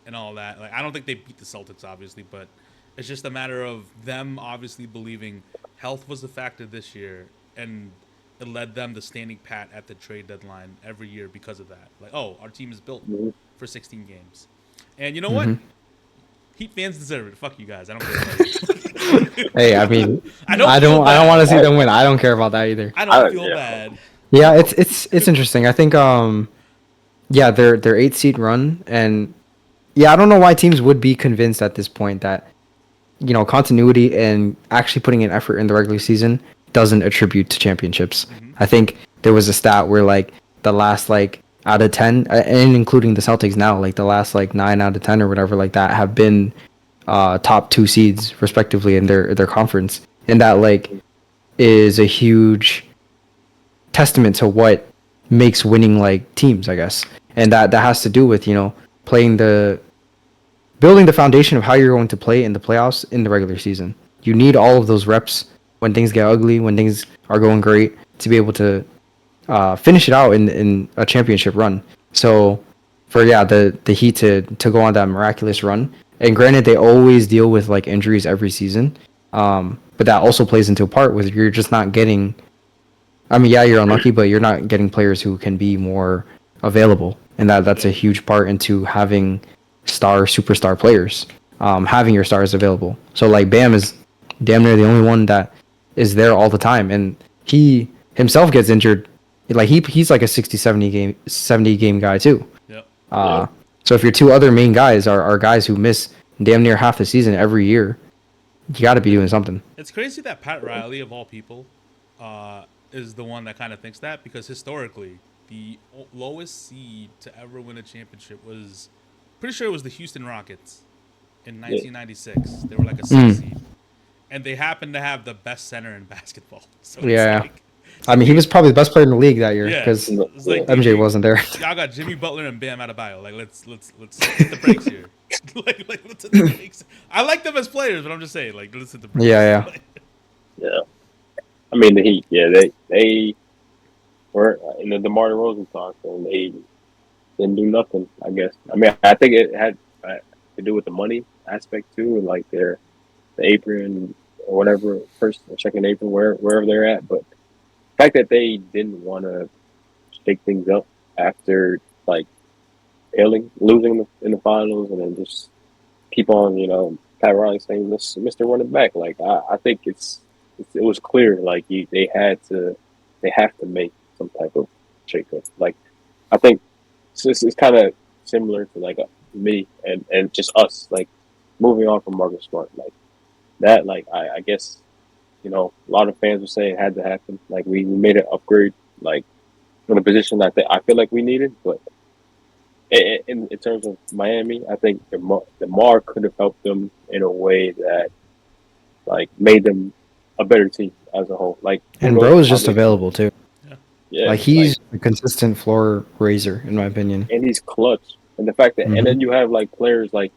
and all that. Like, I don't think they beat the Celtics, obviously, but it's just a matter of them obviously believing health was a factor this year, and it led them to standing pat at the trade deadline every year because of that. Like, oh, our team is built Mhm. for 16 games. And you know what? Heat fans deserve it. Fuck you guys. I don't care about you. Hey, I mean, I don't I feel don't bad. want to see them win. I don't care about that either. I don't I- feel yeah. bad. Yeah, it's interesting. I think yeah, their 8 seed run, and yeah, I don't know why teams would be convinced at this point that continuity and actually putting an effort in the regular season doesn't attribute to championships. I think there was a stat where like the last like out of 10 and including the Celtics now, like the last like 9 out of 10 or whatever like that have been top 2 seeds respectively in their conference, and that like is a huge testament to what makes winning like teams, I guess. And that has to do with building the foundation of how you're going to play in the playoffs in the regular season. You need all of those reps when things get ugly, when things are going great, to be able to finish it out in a championship run. So for the Heat to go on that miraculous run, and granted they always deal with like injuries every season, but that also plays into a part with you're just not getting. I mean, yeah, you're unlucky, but you're not getting players who can be more available, and that's a huge part into having superstar players, having your stars available. So like Bam is damn near the only one that is there all the time, and he himself gets injured, like he's like a 60, 70 game guy too. Yep. So if your two other main guys are guys who miss damn near half the season every year, you got to be doing something. It's crazy that Pat Riley, of all people, is the one that kind of thinks that, because historically, the lowest seed to ever win a championship was, pretty sure it was the Houston Rockets in 1996. They were like a 6 seed. And they happened to have the best center in basketball. So Yeah. like, I mean, he was probably the best player in the league that year because like, MJ wasn't there. Y'all got Jimmy Butler and Bam Adebayo. Like, let's hit the brakes here. like let's hit the brakes. I like them as players, but I'm just saying, like, let's hit the brakes. Yeah. Yeah. I mean, the Heat. Yeah, they were in the DeMar DeRozan talk, and they didn't do nothing. I guess. I mean, I think it had to do with the money aspect too, and like the apron or whatever, first or second apron, wherever they're at. But the fact that they didn't want to shake things up after like losing in the finals, and then just keep on, Pat Riley saying, "Mr. Running Back." Like I think it was clear, like they have to make some type of shakeup. Like I think it's kind of similar to like me and just us, like moving on from Marcus Smart, like that. Like I guess a lot of fans were saying it had to happen. Like we made an upgrade, like in a position that I feel like we needed, but. In terms of Miami, I think DeMar could have helped them in a way that, like, made them a better team as a whole. Like, and Bro is just available too. Yeah, like he's a consistent floor raiser, in my opinion. And he's clutch. And the fact that, and then you have like players like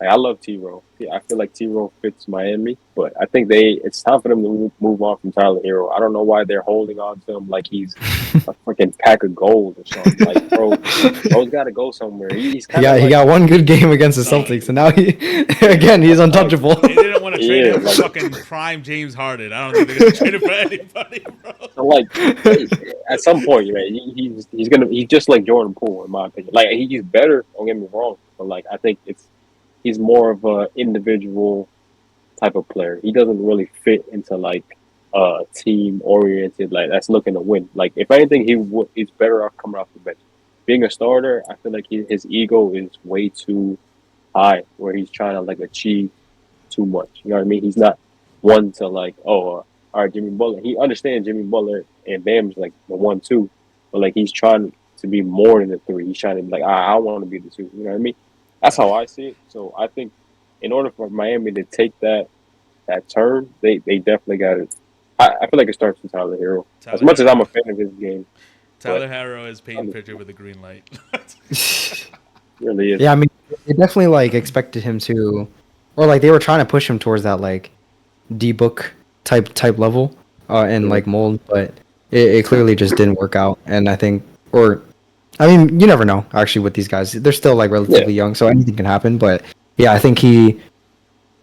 I love T-Row. I feel like T-Row fits Miami, but I think it's time for them to move on from Tyler Hero. I don't know why they're holding on to him like he's a freaking pack of gold or something. Like, bro's got to go somewhere. He got one good game against the Celtics, and now he's untouchable. They didn't want to trade him for fucking prime James Harden. I don't think they're gonna trade him for anybody, bro. So like, at some point, man, he's just like Jordan Poole, in my opinion. Like he's better. Don't get me wrong, but like I think he's more of a individual type of player. He doesn't really fit into like a team oriented, like that's looking to win. Like if anything, he's better off coming off the bench. Being a starter, I feel like his ego is way too high, where he's trying to like achieve too much. You know what I mean? He's not one to like, all right, Jimmy Butler. He understands Jimmy Butler and Bam's like the 1-2, but like he's trying to be more than the 3. He's trying to be like, I want to be the 2. You know what I mean? That's how I see it. So I think in order for Miami to take that turn, they definitely got it. I feel like it starts with Tyler Hero. As much as I'm a fan of his game. Tyler Hero is Peyton Pritchard with a green light. Really is. Yeah, I mean, they definitely like expected him to, or like they were trying to push him towards that like D-book type level and like mold, but it clearly just didn't work out. And I think, I mean, you never know actually with these guys. They're still like relatively young, so anything can happen. But yeah, I think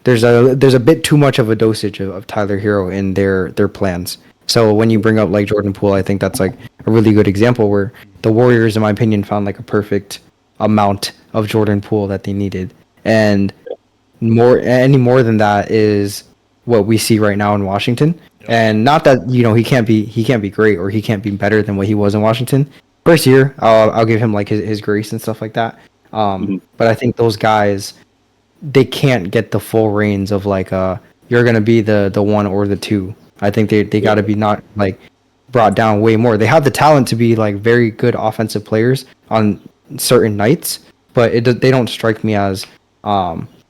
there's a bit too much of a dosage of Tyler Hero in their plans. So when you bring up like Jordan Poole, I think that's like a really good example where the Warriors, in my opinion, found like a perfect amount of Jordan Poole that they needed, and any more than that is what we see right now in Washington. And not that he can't be great or he can't be better than what he was in Washington. First year, I'll give him like his grace and stuff like that. But I think those guys, they can't get the full reins of like you're gonna be the 1 or the 2. I think they got to be not like brought down way more. They have the talent to be like very good offensive players on certain nights, but they don't strike me as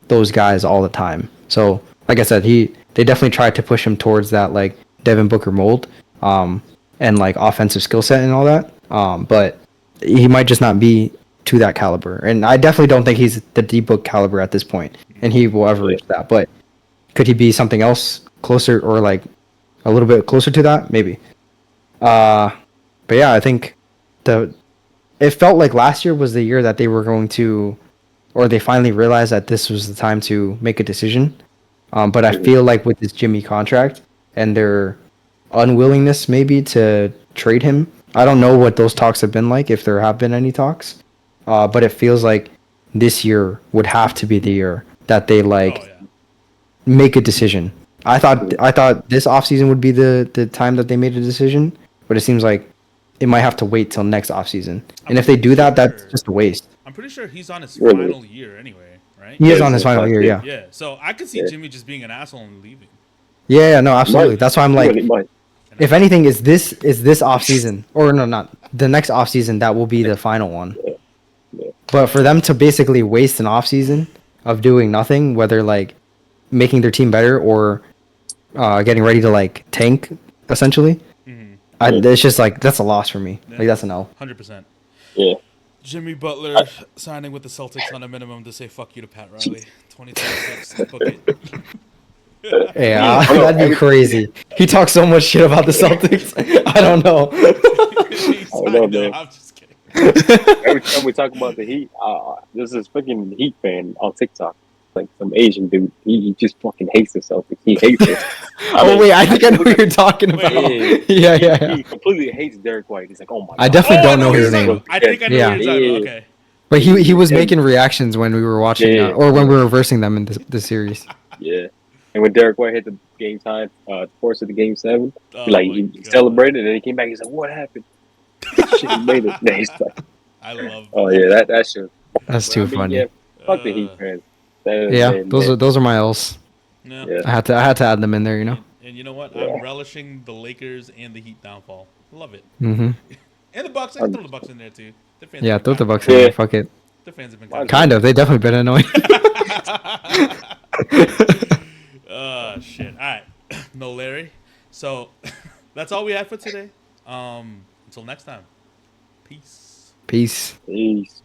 those guys all the time. So like I said, they definitely tried to push him towards that like Devin Booker mold and like offensive skill set and all that. But he might just not be to that caliber, and I definitely don't think he's the D-book caliber at this point, and he will ever reach that. But could he be something else closer, or like a little bit closer to that? Maybe. But yeah, I think it felt like last year was the year that they were going to, or they finally realized that this was the time to make a decision. But I feel like with this Jimmy contract and their unwillingness maybe to trade him, I don't know what those talks have been like, if there have been any talks. But it feels like this year would have to be the year that they make a decision. I thought this offseason would be the time that they made a decision, but it seems like it might have to wait till next offseason. I'm And if they do pretty that, that's sure- just a waste. I'm pretty sure he's on his Really? final year anyway, right? He is Yeah, on his so final that's year, it. yeah. Yeah. So I could see Yeah. Jimmy just being an asshole and leaving. Yeah, no, absolutely. Might. That's why I'm He like, really might. And if anything, is this off season, or no, not the next off season, that will be the final one. Yeah. Yeah. But for them to basically waste an off season of doing nothing, whether like making their team better or getting ready to like tank, essentially, it's just like that's a loss for me. Yeah. Like that's an L. 100%. Yeah. Jimmy Butler signing with the Celtics on a minimum to say fuck you to Pat Riley. 2026. Book it. Yeah, I know, that'd be crazy. He talks so much shit about the Celtics. I don't know. I know, man. I'm just kidding. Every time we talk about the Heat, there's this fucking Heat fan on TikTok, like some Asian dude. He just fucking hates the Celtics. He hates it. Oh wait, I think I know what you're talking about. Yeah. He completely hates Derek White. He's like, oh my god. I definitely don't know who his you're talking name. about. I think I know Yeah. who you're talking about. Okay. But he was making reactions when we were watching, Yeah. or when we were versing them in the series. Yeah. And when Derek White hit the game time, force of the game 7, Oh he my God. celebrated, and then he came back. He's like, "What happened?" Shit, he made it. And he's like, I love "Oh yeah, that shit." That's too funny. Yeah, fuck the Heat fans. That is Yeah, it, those are my L's. No. Yeah. I had to add them in there, you know. And you know what? Yeah. I'm relishing the Lakers and the Heat downfall. Love it. Mm-hmm. And the Bucks. I can throw the Bucks in there too. Their fans Yeah, have throw been the kind Bucks of- in Yeah. there. Fuck it. Their fans have been Why kind of. Kind of. They definitely been annoying. Shit. All right. No Larry. So that's all we had for today. Until next time. Peace. Peace. Peace.